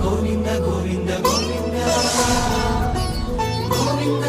గోవింద గోవింద గోవింద గోవింద.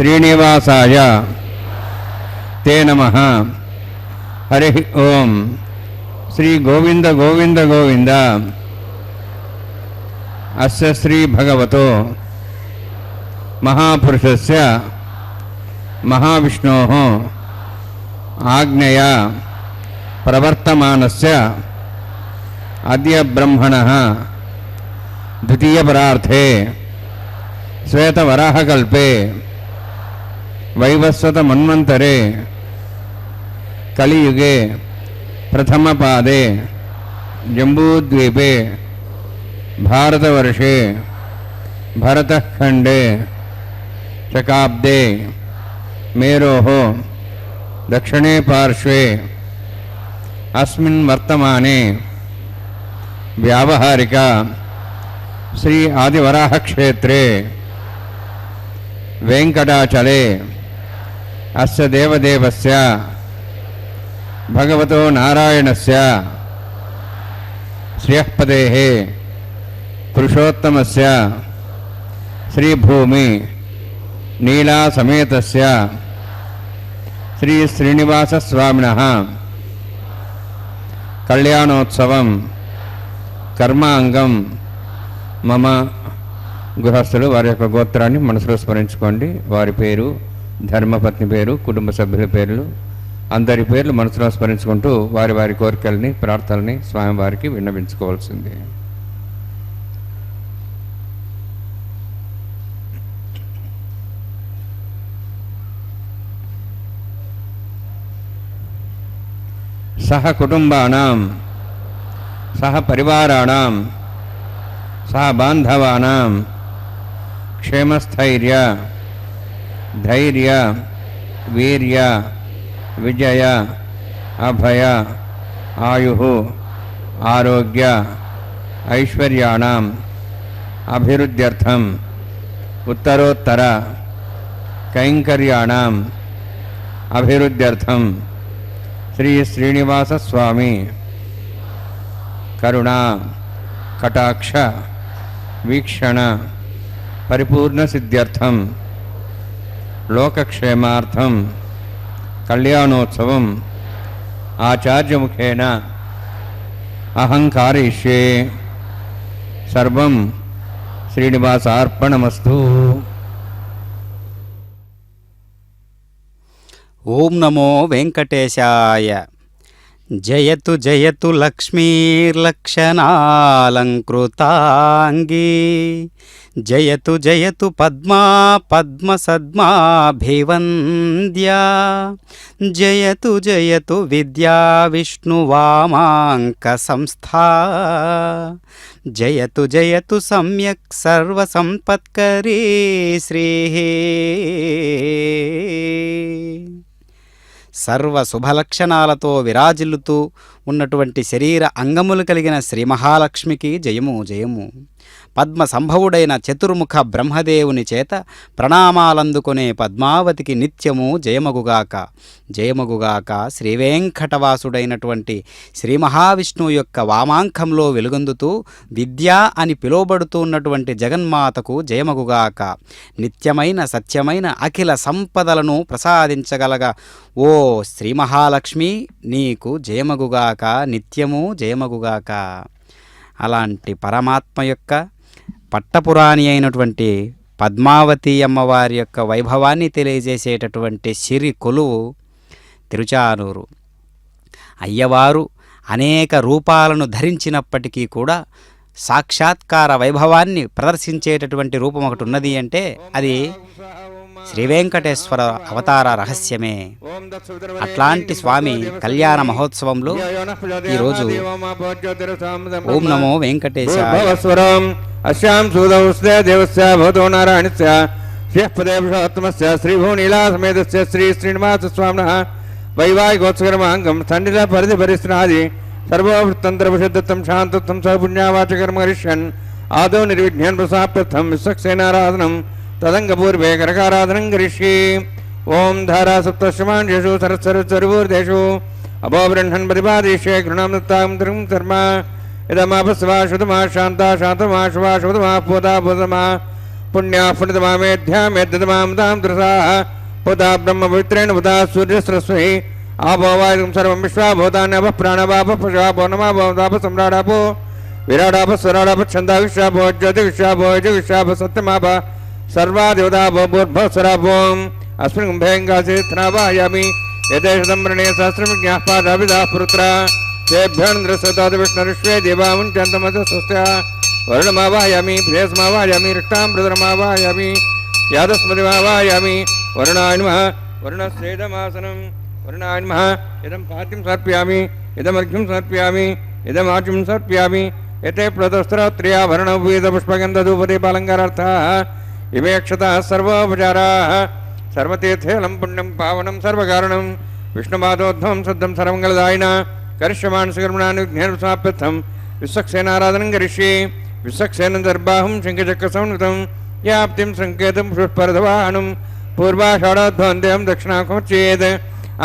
శ్రీనివాసాయ తే నమః. హరి ఓం. శ్రీ గోవింద గోవింద గోవింద. అస్య శ్రీ భగవతో మహాపురుషస్య మహావిష్ణోః ఆజ్ఞయా ప్రవర్తమానస్య అద్య బ్రహ్మణః ద్వితీయపరార్థే శ్వేతవరాహకల్పే వైవస్వతమన్వంతరే కలియుగే ప్రథమపాదే జంబూద్వీపే భారతవర్షే భరతఖండే శకాబ్దే మేరోః దక్షిణే పార్శ్వే అస్మిన్ వర్తమానే వ్యావహారిక శ్రీ ఆదివరాహక్షేత్రే వెంకటాచలే అస్య దేవదేవస్య భగవతో నారాయణస్య శ్రియఃపదేః పురుషోత్తమస్య శ్రీభూమి నీలాసమేతస్య శ్రీ శ్రీనివాసస్వామినః కళ్యాణోత్సవం కర్మాంగం మమ. గృహస్థులు వారి యొక్క గోత్రాన్ని మనసులో స్మరించుకోండి. వారి పేరు, ధర్మపత్ని పేరు, కుటుంబ సభ్యుల పేర్లు, అందరి పేర్లు మనసులో స్మరించుకుంటూ వారి వారి కోరికల్ని, ప్రార్థనల్ని స్వామివారికి విన్నవించుకోవాల్సింది. సహ కుటుంబానాం సహ పరివారాణాం సహ బాంధవానాం క్షేమస్థైర్య ధైర్య వీర్య విజయ అభయ ఆయు ఆరోగ్య ఐశ్వర్యాణం అభివృద్ధ్యర్థం ఉత్తరోత్తర కైంకర్యాణం అభివృద్ధ్యర్థం శ్రీ శ్రీనివాసస్వామి కరుణా కటాక్ష వీక్షణ పరిపూర్ణ సిద్ధ్యర్థం లోకక్షేమార్థం కళ్యాణోత్సవం ఆచార్యముఖేన అహం కారయిష్యే. సర్వం శ్రీనివాసార్పణమస్తు. ఓం నమో వెంకటేశాయ. జయతు జయతు లక్ష్మీర్లక్షణాలంకృతాంగీ జయతు జయతు పద్మా పద్మసద్మాభివంద్యా జయతు జయతు విద్యా విష్ణువామాంక సంస్థా జయతు జయతు సమ్యక్ సర్వసంపత్కరీ శ్రీ. సర్వ శుభలక్షణాలతో విరాజిల్లుతూ ఉన్నటువంటి శరీర అంగములు కలిగిన శ్రీ మహాలక్ష్మికి జయము జయము. పద్మ సంభవుడైన చతుర్ముఖ బ్రహ్మదేవుని చేత ప్రణామాలందుకునే పద్మావతికి నిత్యము జయమగుగాక జయమగుగాక. శ్రీవేంకటవాసుడైనటువంటి శ్రీ మహావిష్ణువు యొక్క వామాంకంలో వెలుగొందుతూ విద్యా అని పిలువబడుతూ ఉన్నటువంటి జగన్మాతకు జయమగుగాక. నిత్యమైన సత్యమైన అఖిల సంపదలను ప్రసాదించగలగ ఓ శ్రీ మహాలక్ష్మి నీకు జయమగుగాక, నిత్యము జయమగుగాక. అలాంటి పరమాత్మ యొక్క పట్టపురాణి అయినటువంటి పద్మావతి అమ్మవారి యొక్క వైభవాన్ని తెలియజేసేటటువంటి సిరి కొలువు తిరుచానూరు. అయ్యవారు అనేక రూపాలను ధరించినప్పటికీ కూడా సాక్షాత్కార వైభవాన్ని ప్రదర్శించేటటువంటి రూపం ఒకటి ఉన్నది అంటే అది శ్రీ వెంకటేశ్వర అవతార రహస్యమే. అట్లాంటి స్వామి కళ్యాణ మహోత్సవంలో ఈరోజు ఓం నమో వెంకటేశాయ. అశ్యాం సూదౌస్య దేవస్య భవతో నారాయణస్య శ్రీపదే పురుషోత్తమస్య శ్రీభూనీలాసమేతస్య శ్రీ శ్రీనివాసస్వామినః వైవాహికోత్సకర్మాంగం సండిల పరిధి పరిశ్రాది సర్వవృత్తంతరవిషుద్ధత్వం శాంతత్వం సహ పుణ్యావాచకర్మ కరిష్యన్ ఆదౌ నిర్విఘ్నం ప్రసాప్యర్థం విశ్వక్సేనారాధనం తదంగపూర్వే కరకారాధనం కరిష్యే. ఓం ధారా సప్తశ్రమాంశు సరస్సర్వూర్దేషు అభోబృహన్ ప్రతిపాదేశే గృణాం ధర్మ ఇదమాపస్వా శుధమా శాంతా శాంతమా శుభా శుధమా పూతా పూతమా पुण्या पुण्यतमामेध्यामेद्यतमां तां दृशाः पुता ब्रह्म पवित्रेण पुता सूर्यसरस्वती आपो वायुं सर्वं विश्वाभूतान्यपः प्राणवापः पशुवापो नमापो सम्राडापो विराडापः स्वराडापः छन्दाविश्वापो ज्योतिविश्वापो यजुविश्वापः सत्यमापः सर्वादेवतापो भूर्भुवः स्वरापोम् अस्मिन् कुम्भेऽङ्गासीत्थनावाहयामि यथेषतं वृणे सहस्रविज्ञाः पादाभिधाः पुरुत्रा तेभ्योऽन्द्रस्वतात् विष्णुरिष्वे देवामुञ्चन्तमथ स्वस्त्या वरुणमावाहयामि प्रेयसमावाहयामि रक्तां रुद्रमावाहयामि यादस्मतिमावाहयामि वरुणाय नमः वरुणस्येदमासनं वरुणाय नमः इदं पाद्यं समर्पयामि इदमर्घ्यं समर्पयामि इदमाच्यं समर्पयामि एते प्लतस्त्रत्रियाभरणोपवीतपुष्पगन्धधूपदीपालङ्कारार्थाः इमे अक्षताः सर्वोपचाराः सर्वतीर्थेलं पुण्यं पावनं सर्वकारणं विष्णुपादोद्धवं सद्धं सर्वमङ्गलदायिना करिष्यमाणसकर्मणानुज्ञेन समाप्यर्थं विश्वक्सेनाराधनं करिष्ये विश्वक्सेन दर्बाहुं शङ्खचक्रसंवृतं याप्तिं सङ्केतं पुष्परथवाहनं पूर्वाषाढोद्भवन्देहं दक्षिणाखमुच्येत्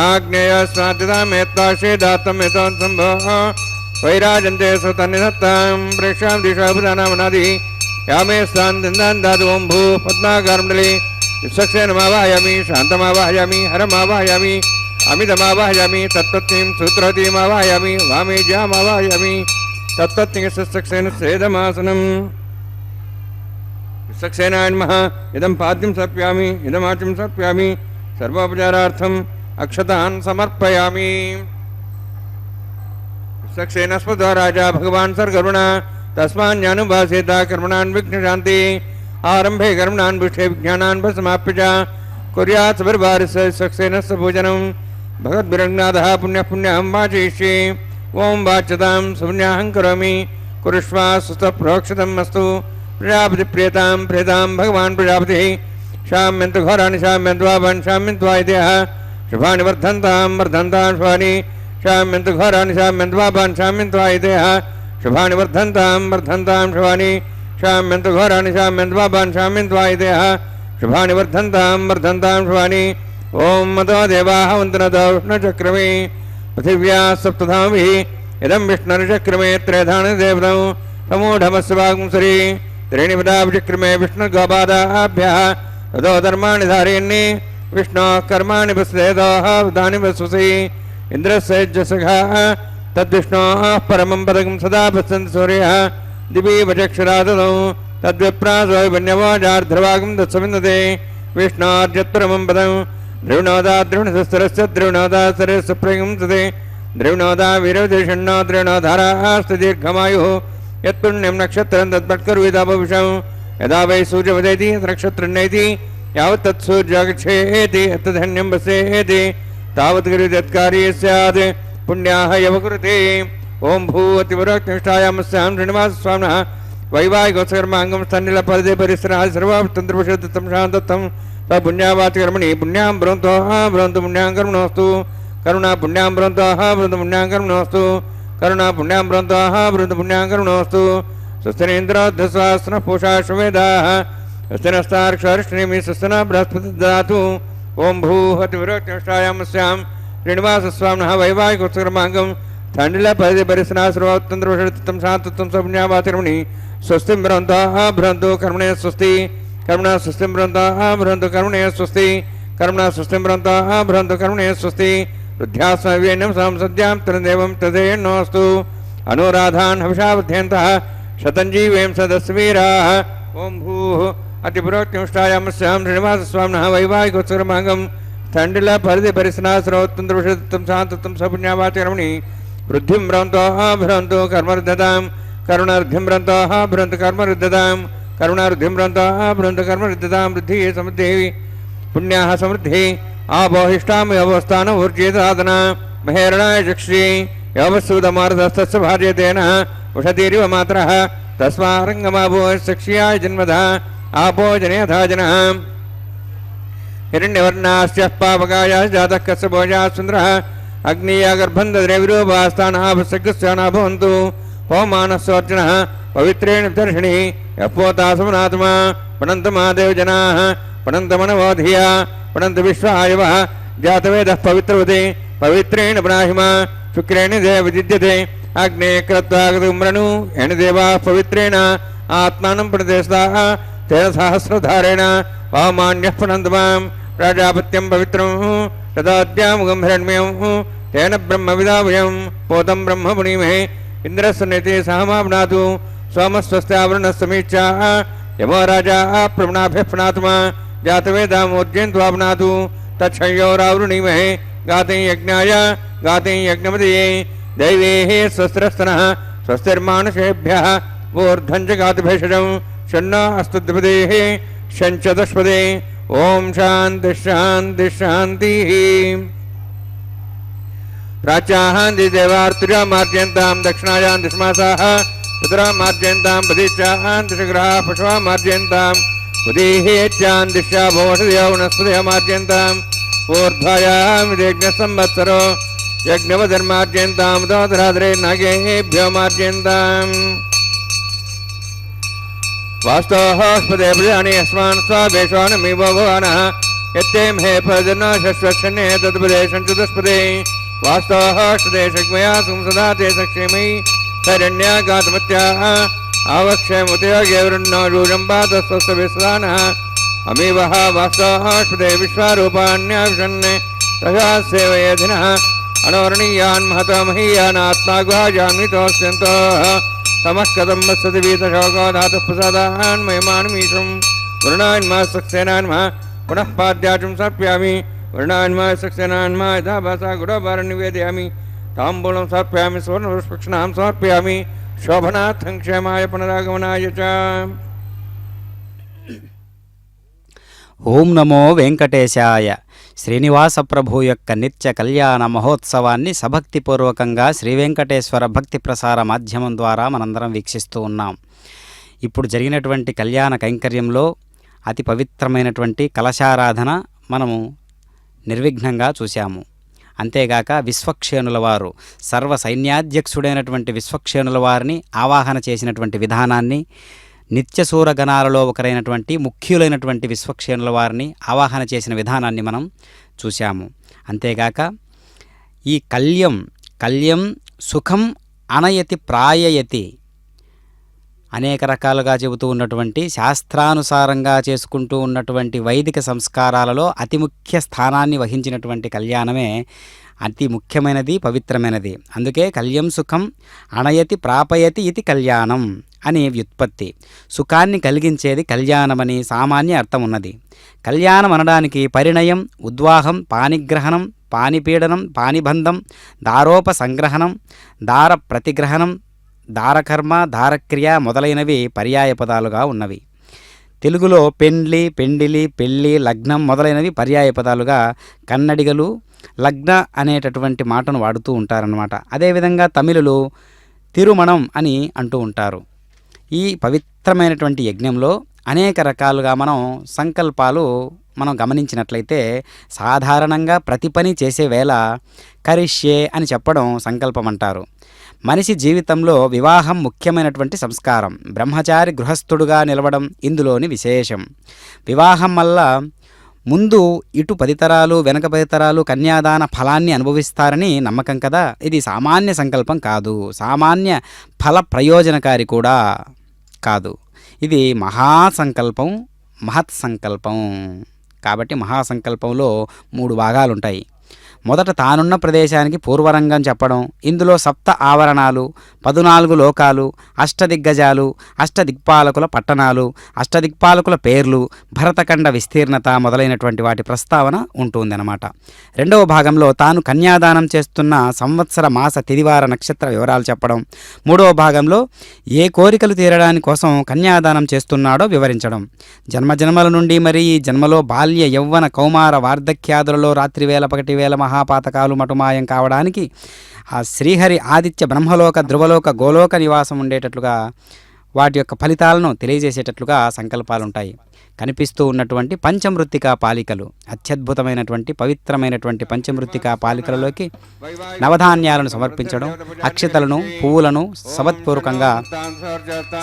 आग्नेयस्वाद्यतामेत्ताशेदात्तमेतोत्सम्भवः वैराजन्ते सुतन्निधत्तां प्रेक्षां दिशाभुदानामनादिः यामे स्थान् दातु ओं भू पद्माकारमण्डले विश्वक्सेनमावाहयामि शान्तमावाहयामि हरमावाहयामि अमितमावाहयामि तत्पत्नीं सूत्रवतीमावाहयामि वामेज्यामावाहयामि तत्पत्नीसेन सेदमासनम् विश्वक्सेनाय नमः इदं पाद्यं समर्पयामि इदमाच्यं समर्पयामि सर्वोपचारार्थम् अक्षतान् समर्पयामि विश्वक्सेनस्पदो राजा भगवान् सर्गरुणा तस्मान्यानुभासेता कर्मणान् विघ्नशान्ति आरम्भे कर्मणान् पुष्ठे विज्ञानान् समाप्य च कुर्यात् सविर्भारस्य विश्वक्सेनस्य पूजनं भगवद्भिरङ्गनाथः पुण्यं वाचयिष्ये ओं वाच्यतां सुपुण्याहं करोमि कुरुष्वा सुस्तप्रोक्षितम् अस्तु प्रजापतिप्रियतां प्रियतां भगवान् प्रजापतिः शाम्यन्तु घोराणि शाम्यन्त्वाभान् शाम्यन्त्वायतेः शुभानि वर्धन्तां शुभानि शाम्यन्तु घोराणि शाम्यन्त्वाभान् शाम्यन्त्वायतेः शुभानि वर्धन्तां शुभानि शाम्यन्तु घोराणि शाम्यन्त्वाभान् शाम्यन्त्वायतेः शुभानि वर्धन्तां शुभानि ओं मतो देवाः वन्दनतो विष्णुचक्रमे पृथिव्या सप्तधाभिः इदं विष्णुर्चक्रमे त्रयधानदेवतौ समूढमस्य वागुंसरि त्रीणि पदाभिचक्रमे विष्णुगोपादाभ्यः ततो धर्माणि धारयन्नि विष्णोः कर्माणि पश्येदोः वदानि वसुसि इन्द्रस्य यज्ञसखाः तद्विष्णोः परमं पदकं सदा पश्यन्ति सूर्यः दिवि वचक्षुरादौ तद्विप्रासो वन्यवाजार्ध्रवागं तत्सविन्दते विष्णोर्यत्परमं पदं द्रविणोदा द्रविणशस्त्रस्य द्रविणोदा सरस्य प्रयुंसते द्रविणोदा वीरदेषण्णो द्रविणोधारास्ति दीर्घमायुः यत्पुण्यं नक्षत्रं तत्पट्करुविदापविषं यदा वै सूर्यवदेति नक्षत्रन्नेति यावत् तत्सूर्यागच्छेति तद्धन्यं वसेति तावत् गिरिदत्कार्ये स्यात् पुण्याः यवकुरुते ओं भूवतिवरक्निष्ठायामस्यां श्रीनिवासस्वामिनः वैवाहिकोत्सकर्माङ्गं स्तन्निलपदे परिसराः सर्वाभ्यन्तर्वशदत्तं शान्तत्तं स पुण्यावाचकर्मणि पुण्यां ब्रवन्तो ब्रवन्तु पुण्यां कर्मणोऽस्तु करुणा पुण्यां ब्रवन्तो ब्रवन्तु पुण्यां कर्मणोऽस्तु करुणा पुण्यां ब्रवन्तो ब्रवन्तु पुण्यां कर्मणोऽस्तु स्वस्तिनेन्द्रोऽध्यस्वास्नः पूषा श्वेदाः स्वस्तिनस्तार्क्षरिष्णिमि स्वस्तिनः बृहस्पतिः ददातु ओं भूवतिवरक्निष्ठायामस्यां श्रीनिवासस्वामिनः वैवाहिकोत्सकर्माङ्गं స్థండిలపది పరిసనాశ్రవతంత్రం శాంతత్వం సపుణ్యావాచర్మణి స్వస్తిం బ్రవంతః బ్రవంతు కర్మణే స్వస్తి కర్మణా స్వస్తిం బ్రవంతః బ్రవంతు కర్మణే స్వస్తి కర్మణా స్వస్తిం బ్రవంతః బ్రవంతు కర్మణే స్వస్తి వృద్ధ్యాస్మవ్యేన్యం సంసద్యాం తృదేవం తదేన్నోస్తు అనురాధాన్ హవిషావధ్యంతః శతంజీవేం సదస్వీరాः ఓం భూః అతిపురోక్తిష్టాయామస్యాం శ్రీనివాసస్వామినः వైవాహికోత్సకర్మాంగం స్థండిలపది పరిసనాశ్రవతంత్రం శాంతత్వం సపుణ్యావాచర్మణి वृद्धिं ब्रवन्तोः भ्रवन्तु कर्मरुद्धतां करुणारुद्धिं ब्रवन्तोः भ्रवन्तु कर्मरुद्धतां करुणारुद्धिं ब्रवन्तोः भ्रवन्तु कर्मरुद्धतां वृद्धिः समृद्धिः पुण्याः समृद्धिः आपोहिष्टां योवस्थान ऊर्जेदादना महेरणाय चक्षि योवस्सूदमार्धस्तस्य भार्यतेन उषतीरिव मात्रः तस्मारङ्गमाभो सक्ष्याय जन्मधा आपो जनेधा जनः हिरण्यवर्णास्यः पावकायाः जातः कस्य भोजाः सुन्दरः अग्नियागर्भन्धद्रविरूपास्थानाभसकृस्याना भवन्तु होमानस्वर्जनः पवित्रेण दर्शिणी यपोतासमनात्मा पणन्तु महादेवजनाः पणन्तु मनवोधिया पणन्तु विश्वायवः जातवेदः पवित्रवते पवित्रेण ब्राह्मा शुक्रेण देव विदिद्यते अग्ने कृत्वागतुम्रणु येन देवाः पवित्रेण आत्मानं प्रदेशताः तेन सहस्रधारेण वामान्यः पुनन्त मां प्राजापत्यं पवित्रं तदाद्यामुगं हिरण्मयं तेन ब्रह्मविदावयं पोतं ब्रह्म पुनीमहे इन्द्रस्य नेते सहमाप्नातु सोमस्वस्त्यावरणस्तमीक्षा यमो राजा प्रवणाभिः पुनात्मा जातवेदामोद्यन्त्वाप्नातु तच्छयोरावृणीमहे गाते यज्ञाय गाते यज्ञपतये दैवेः स्वस्तिरस्तनः स्वस्तिर्मानुषेभ्यः ऊर्ध्वं च गातुभेषजं शन्नो अस्तु द्विपदेः शञ्चदशपदे ओम शांति शांति शांतिः प्राच्यान्ति देवार्तुजा मार्जयन्तां दक्षिणायां दिशमासाः पितरा मार्जयन्तां पदीच्यां दिशग्रहाः पशवः मार्जयन्तां उदीहेच्यां दिशा भवषदया वनस्पतयः मार्जयन्तां ऊर्ध्वायां विदेग्नसंवत्सरो यज्ञवधर्मार्जयन्तां दोधराद्रे नागेभ्यो मार्जयन्ताम् वास्तवस्पदे प्रजानि अस्मान् स्वाभेषानमिव भवानः यत्ते महे प्रजनो शश्वक्षणे तत्पदे सञ्चुतस्पदे वास्तवस्पदे शक्मया संसदा ते सक्षेमयि शरण्यागातमत्याः आवक्षयमुतयोगेवृन्नो रूजम्बातस्वस्तविस्वानः अमीवः वास्तवस्पदे विश्वारूपाण्याविशन् तथा सेवयेधिनः अनोरणीयान् महतो महीयानात्मा गुहाजान्वितोऽस्यन्तः तमस्कदं वत्सति वीतशोको धातुः प्रसादान् मयमानमीशं वरुणान्मा सक्सेनान्मा पुनः पाद्याचुं समर्पयामि वरुणान्मा सक्सेनान्मा यथा भासा गुरोभारं निवेदयामि ताम्बूलं समर्पयामि सुवर्णपुष्पक्षणां समर्पयामि शोभनार्थं क्षेमाय पुनरागमनाय च। ఓం నమో వెంకటేశాయ. శ్రీనివాస ప్రభు యొక్క నిత్య కళ్యాణ మహోత్సవాన్ని సభక్తిపూర్వకంగా శ్రీ వెంకటేశ్వర భక్తి ప్రసార మాధ్యమం ద్వారా మనందరం వీక్షిస్తూ ఉన్నాం. ఇప్పుడు జరిగినటువంటి కళ్యాణ కైంకర్యంలో అతి పవిత్రమైనటువంటి కలశారాధన మనము నిర్విఘ్నంగా చూశాము. అంతేగాక విశ్వక్షేణుల వారు సర్వ సైన్యాధ్యక్షుడైనటువంటి విశ్వక్షేణుల వారిని ఆవాహన చేసినటువంటి విధానాన్ని, నిత్యసూరగణాలలో ఒకరైనటువంటి ముఖ్యులైనటువంటి విశ్వక్షేణుల వారిని ఆవాహన చేసిన విధానాన్ని మనం చూశాము. అంతేగాక ఈ కల్యం సుఖం అనయతి ప్రాయయతి అనేక రకాలుగా చెబుతూ ఉన్నటువంటి శాస్త్రానుసారంగా చేసుకుంటూ ఉన్నటువంటి వైదిక సంస్కారాలలో అతి ముఖ్య స్థానాన్ని వహించినటువంటి కళ్యాణమే అతి ముఖ్యమైనది, పవిత్రమైనది. అందుకే కల్యం సుఖం అనయతి ప్రాపయతి ఇది కళ్యాణం అని వ్యుత్పత్తి. సుఖాన్ని కలిగించేది కళ్యాణమని సామాన్య అర్థం ఉన్నది. కళ్యాణం అనడానికి పరిణయం, ఉద్వాహం, పానిగ్రహణం, పానిపీడనం, పానిబంధం, దారోపసంగ్రహణం, దార ప్రతిగ్రహణం, దారకర్మ, దారక్రియ మొదలైనవి పర్యాయ పదాలుగా ఉన్నవి. తెలుగులో పెండ్లి, పెండిలి, పెళ్ళి, లగ్నం మొదలైనవి పర్యాయ పదాలుగా కన్నడిగలు లగ్న అనేటటువంటి మాటను వాడుతూ ఉంటారన్నమాట. అదేవిధంగా తమిళులు తిరుమణం అని అంటూ ఉంటారు. ఈ పవిత్రమైనటువంటి యజ్ఞంలో అనేక రకాలుగా సంకల్పాలు మనం గమనించినట్లయితే సాధారణంగా ప్రతి పని చేసే వేళ కరిష్యే అని చెప్పడం సంకల్పం అంటారు. మనిషి జీవితంలో వివాహం ముఖ్యమైనటువంటి సంస్కారం. బ్రహ్మచారి గృహస్థుడుగా నిలవడం ఇందులోని విశేషం. వివాహం వల్ల ముందు ఇటు 10 తరాలు వెనక 10 తరాలు కన్యాదాన ఫలాన్ని అనుభవిస్తారని నమ్మకం కదా. ఇది సామాన్య సంకల్పం కాదు, సామాన్య ఫల ప్రయోజనకారి కూడా కాదు. ఇది మహాసంకల్పం, మహత్ సంకల్పం. కాబట్టి మహాసంకల్పంలో 3 భాగాలుంటాయి. మొదట తానున్న ప్రదేశానికి పూర్వరంగం చెప్పడం, ఇందులో 7 ఆవరణాలు, 14 లోకాలు, అష్టదిగ్గజాలు, అష్టదిక్పాలకుల పట్టణాలు, అష్టదిక్పాలకుల పేర్లు, భరతఖండ విస్తీర్ణత మొదలైనటువంటి వాటి ప్రస్తావన ఉంటుందన్నమాట. రెండవ భాగంలో తాను కన్యాదానం చేస్తున్న సంవత్సర మాస తిదివార నక్షత్ర వివరాలు చెప్పడం, మూడవ భాగంలో ఏ కోరికలు తీరడానికి కోసం కన్యాదానం చేస్తున్నాడో వివరించడం, జన్మజన్మల నుండి మరి ఈ జన్మలో బాల్య యౌవన కౌమార వార్ధక్యాదులలో రాత్రివేళ పగటివేళ మహాపాతకాలు మటుమాయం కావడానికి ఆ శ్రీహరి ఆదిత్య బ్రహ్మలోక ధ్రువలోక గోలోక నివాసం ఉండేటట్లుగా వాటి యొక్క ఫలితాలను తెలియజేసేటట్లుగా సంకల్పాలుంటాయి. కనిపిస్తూ ఉన్నటువంటి పంచమృత్తికా పాలికలు, అత్యద్భుతమైనటువంటి పవిత్రమైనటువంటి పంచమృత్తికా పాలికలలోకి నవధాన్యాలను సమర్పించడం, అక్షతలను పువ్వులను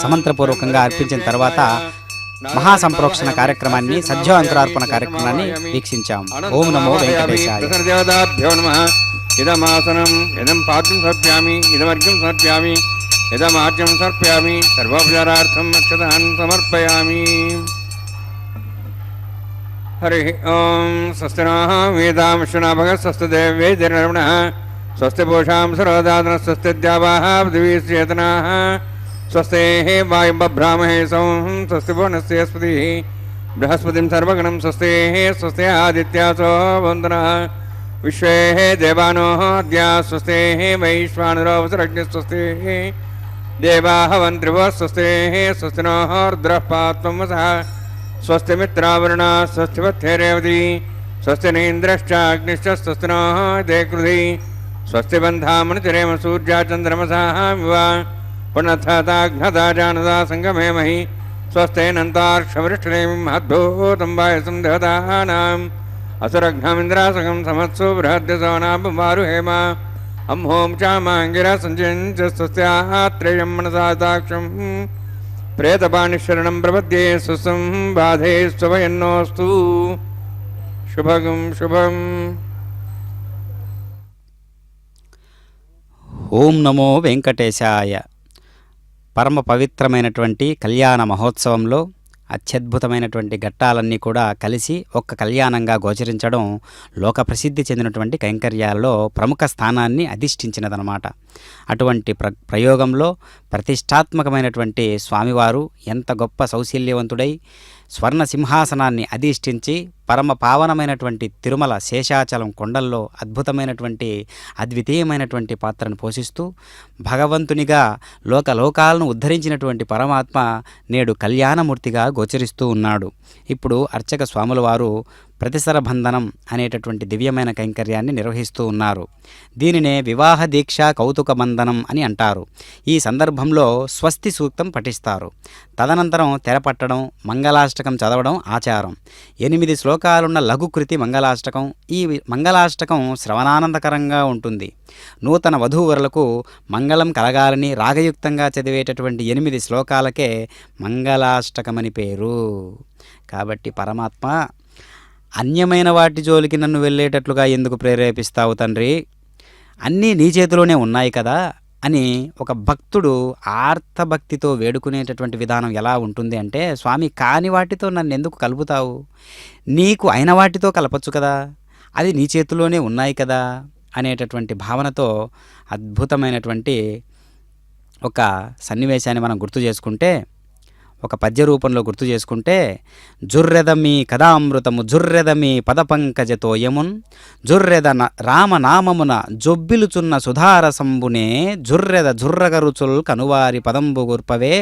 సమంత్రపూర్వకంగా అర్పించిన తర్వాత మహాసంప్రోక్షణ కార్యక్రమాన్ని, సద్యోంతరార్పణ కార్యక్రమాన్ని వీక్షించాం. ఓం నమో వెంకటేశాయ. ఇదమాసనం ఇదం పాత్రం సమర్ప్యామి, ఇదమర్ఘ్యం సమర్ప్యామి, ఇదమార్ఘ్యం సమర్ప్యామి, సర్వోపచారార్థం అక్షతాన్ సమర్పయామి. హరి ఓం స్వస్తి వేదాంశునాభగ స్వస్తి దేవ్యైర్నర్మణ స్వస్తి పూషాం సరోదాదన స్వస్తి ద్యావాః పృథివీశ్చేతనా స్వస్తి వాయుబ్రాహ్మణే సౌం స్వస్తి పూర్ణస్యస్పతి బృహస్పతిం సర్వగణం స్వస్తి స్వస్తి ఆదిత్యాసో వందన విశ్వే దేవానో అద్యా స్వస్తి వైశ్వానరోవసరగ్ని స్వస్తి దేవాః వంత్రివో స్వస్తి స్వస్తినో రుద్రః పాత్వం వసః స్వస్తి మిత్రావరుణ స్వస్తి వత్రేవతి స్వస్తి నీంద్రశ్చాగ్నిశ్చ స్వస్తి నో దేకృధి స్వస్తి బంధామనుతిరేమ సూర్యాచంద్రమసామివ పునఃతాఘ్నతా జానదా సంగమే మహి స్వస్తేనంతార్షవృష్టిరేమి మహద్భూతం వాయసం దేవతానాం అసురఘ్నమింద్రాసకం సమత్సు బృహద్యసోనామారుహేమ అంహోం చామాంగిర సంజయంచ స్వస్త్యాత్రేయం మనసాతాక్షం ప్రేతపాణిశరణం ప్రపద్యే సుసం బాధే స్వయన్నోస్తు శుభగం శుభం. ఓం నమో వెంకటేశాయ. పరమ పవిత్రమైనటువంటి కళ్యాణ మహోత్సవంలో అత్యద్భుతమైనటువంటి ఘట్టాలన్నీ కూడా కలిసి ఒక్క కళ్యాణంగా గోచరించడం లోక ప్రసిద్ధి చెందినటువంటి కైంకర్యాలలో ప్రముఖ స్థానాన్ని అధిష్ఠించినదనమాట. అటువంటి ప్రయోగంలో ప్రతిష్టాత్మకమైనటువంటి స్వామివారు ఎంత గొప్ప సౌశల్యవంతుడై స్వర్ణ సింహాసనాన్ని అధిష్ఠించి పరమ పావనమైనటువంటి తిరుమల శేషాచలం కొండల్లో అద్భుతమైనటువంటి అద్వితీయమైనటువంటి పాత్రను పోషిస్తూ భగవంతునిగా లోకాలను ఉద్ధరించినటువంటి పరమాత్మ నేడు కళ్యాణమూర్తిగా గోచరిస్తూ ఉన్నాడు. ఇప్పుడు అర్చక స్వాముల వారు ప్రతిసర బంధనం అనేటటువంటి దివ్యమైన కైంకర్యాన్ని నిర్వహిస్తూ ఉన్నారు. దీనినే వివాహ దీక్ష కౌతుక బంధనం అని అంటారు. ఈ సందర్భంలో స్వస్తి సూక్తం పఠిస్తారు. తదనంతరం తెరపట్టడం, మంగళాష్టకం చదవడం ఆచారం. 8 శ్లోకాలున్న లఘుకృతి మంగళాష్టకం. ఈ మంగళాష్టకం శ్రవణానందకరంగా ఉంటుంది. నూతన వధూవరులకు మంగళం కలగాలని రాగయుక్తంగా చదివేటటువంటి 8 శ్లోకాలకే మంగళాష్టకమని పేరు. కాబట్టి పరమాత్మ అన్యమైన వాటి జోలికి నన్ను వెళ్ళేటట్లుగా ఎందుకు ప్రేరేపిస్తావు తండ్రి, అన్నీ నీ చేతిలోనే ఉన్నాయి కదా అని ఒక భక్తుడు ఆర్తభక్తితో వేడుకునేటటువంటి విధానం ఎలా ఉంటుంది అంటే, స్వామి కాని వాటితో నన్ను ఎందుకు కలుపుతావు, నీకు అయిన వాటితో కలపచ్చు కదా, అది నీ చేతిలోనే ఉన్నాయి కదా అనేటటువంటి భావనతో అద్భుతమైనటువంటి ఒక సన్నివేశాన్ని మనం గుర్తు చేసుకుంటే, ఒక పద్య రూపంలో గుర్తు చేసుకుంటే, జుర్రెదమి కథామృతము జుర్రెదమి పదపంకజతోయమున్ జుర్రెద రామనామమున జొబ్బిలుచున్న సుధారసంబునే జుర్రెద జుర్రగరుచుల్ కనువారి పదంబు గుర్పవే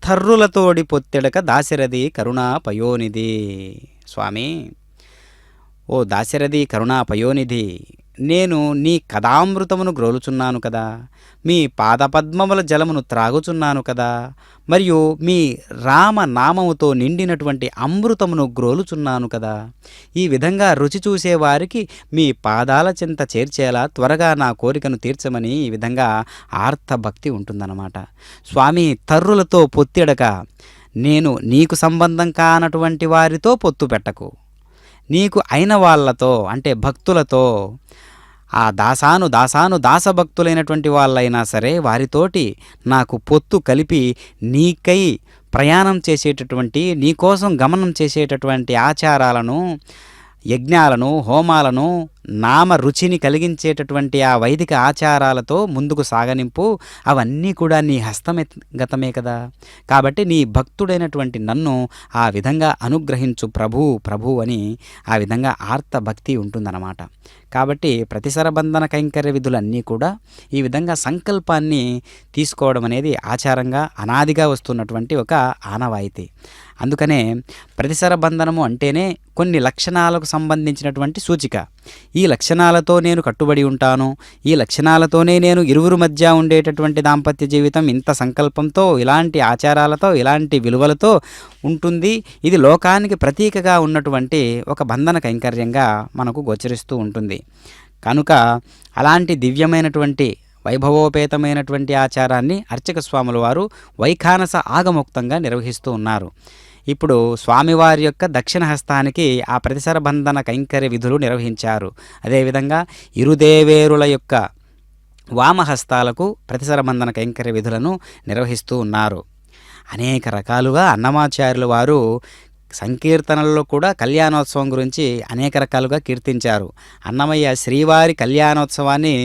తర్రులతోడి పొత్తెడక దాశరథి కరుణా పయోనిధి. స్వామి, ఓ దాశరథి కరుణా పయోనిధి, నేను నీ కథామృతమును గ్రోలుచున్నాను కదా, మీ పాదపద్మముల జలమును త్రాగుచున్నాను కదా, మరియు మీ రామనామముతో నిండినటువంటి అమృతమును గ్రోలుచున్నాను కదా. ఈ విధంగా రుచి చూసేవారికి మీ పాదాల చెంత చేర్చేలా త్వరగా నా కోరికను తీర్చమని ఈ విధంగా ఆర్తభక్తి ఉంటుందన్నమాట. స్వామి, తర్రులతో పొత్తిడక, నేను నీకు సంబంధం కానటువంటి వారితో పొత్తు పెట్టకు, నీకు అయిన వాళ్ళతో అంటే భక్తులతో, ఆ దాసభక్తులైనటువంటి వాళ్ళైనా సరే వారితోటి నాకు పొత్తు కలిపి నీకై ప్రయాణం చేసేటటువంటి, నీకోసం గమనం చేసేటటువంటి ఆచారాలను, యజ్ఞాలను, హోమాలను, నామ రుచిని కలిగించేటటువంటి ఆ వైదిక ఆచారాలతో ముందుకు సాగనింపు. అవన్నీ కూడా నీ హస్తగతమే కదా. కాబట్టి నీ భక్తుడైనటువంటి నన్ను ఆ విధంగా అనుగ్రహించు ప్రభు అని ఆ విధంగా ఆర్తభక్తి ఉంటుందన్నమాట. కాబట్టి ప్రతిసర బంధన కైంకర్య విధులన్నీ కూడా ఈ విధంగా సంకల్పాన్ని తీసుకోవడం అనేది ఆచారంగా అనాదిగా వస్తున్నటువంటి ఒక ఆనవాయితీ. అందుకనే ప్రతిసర బంధనము అంటేనే కొన్ని లక్షణాలకు సంబంధించినటువంటి సూచిక. ఈ లక్షణాలతో నేను కట్టుబడి ఉంటాను, ఈ లక్షణాలతోనే నేను ఇరువురు మధ్య ఉండేటటువంటి దాంపత్య జీవితం ఇంత సంకల్పంతో, ఇలాంటి ఆచారాలతో, ఇలాంటి విలువలతో ఉంటుంది. ఇది లోకానికి ప్రతీకగా ఉన్నటువంటి ఒక బంధన కైంకర్యంగా మనకు గోచరిస్తూ ఉంటుంది. కనుక అలాంటి దివ్యమైనటువంటి వైభవోపేతమైనటువంటి ఆచారాన్ని అర్చక స్వాముల వారు వైఖానస ఆగమోక్తంగా నిర్వహిస్తూ ఉన్నారు. ఇప్పుడు స్వామివారి యొక్క దక్షిణ హస్తానికి ఆ ప్రతిసర బంధన కైంకర్య విధులు నిర్వహించారు. అదేవిధంగా ఇరుదేవేరుల యొక్క వామహస్తాలకు ప్రతిసర బంధన కైంకర్య విధులను నిర్వహిస్తూ ఉన్నారు. అనేక రకాలుగా అన్నమాచార్యుల వారు సంకీర్తనల్లో కూడా కళ్యాణోత్సవం గురించి అనేక రకాలుగా కీర్తించారు. అన్నమయ్య శ్రీవారి కళ్యాణోత్సవాన్ని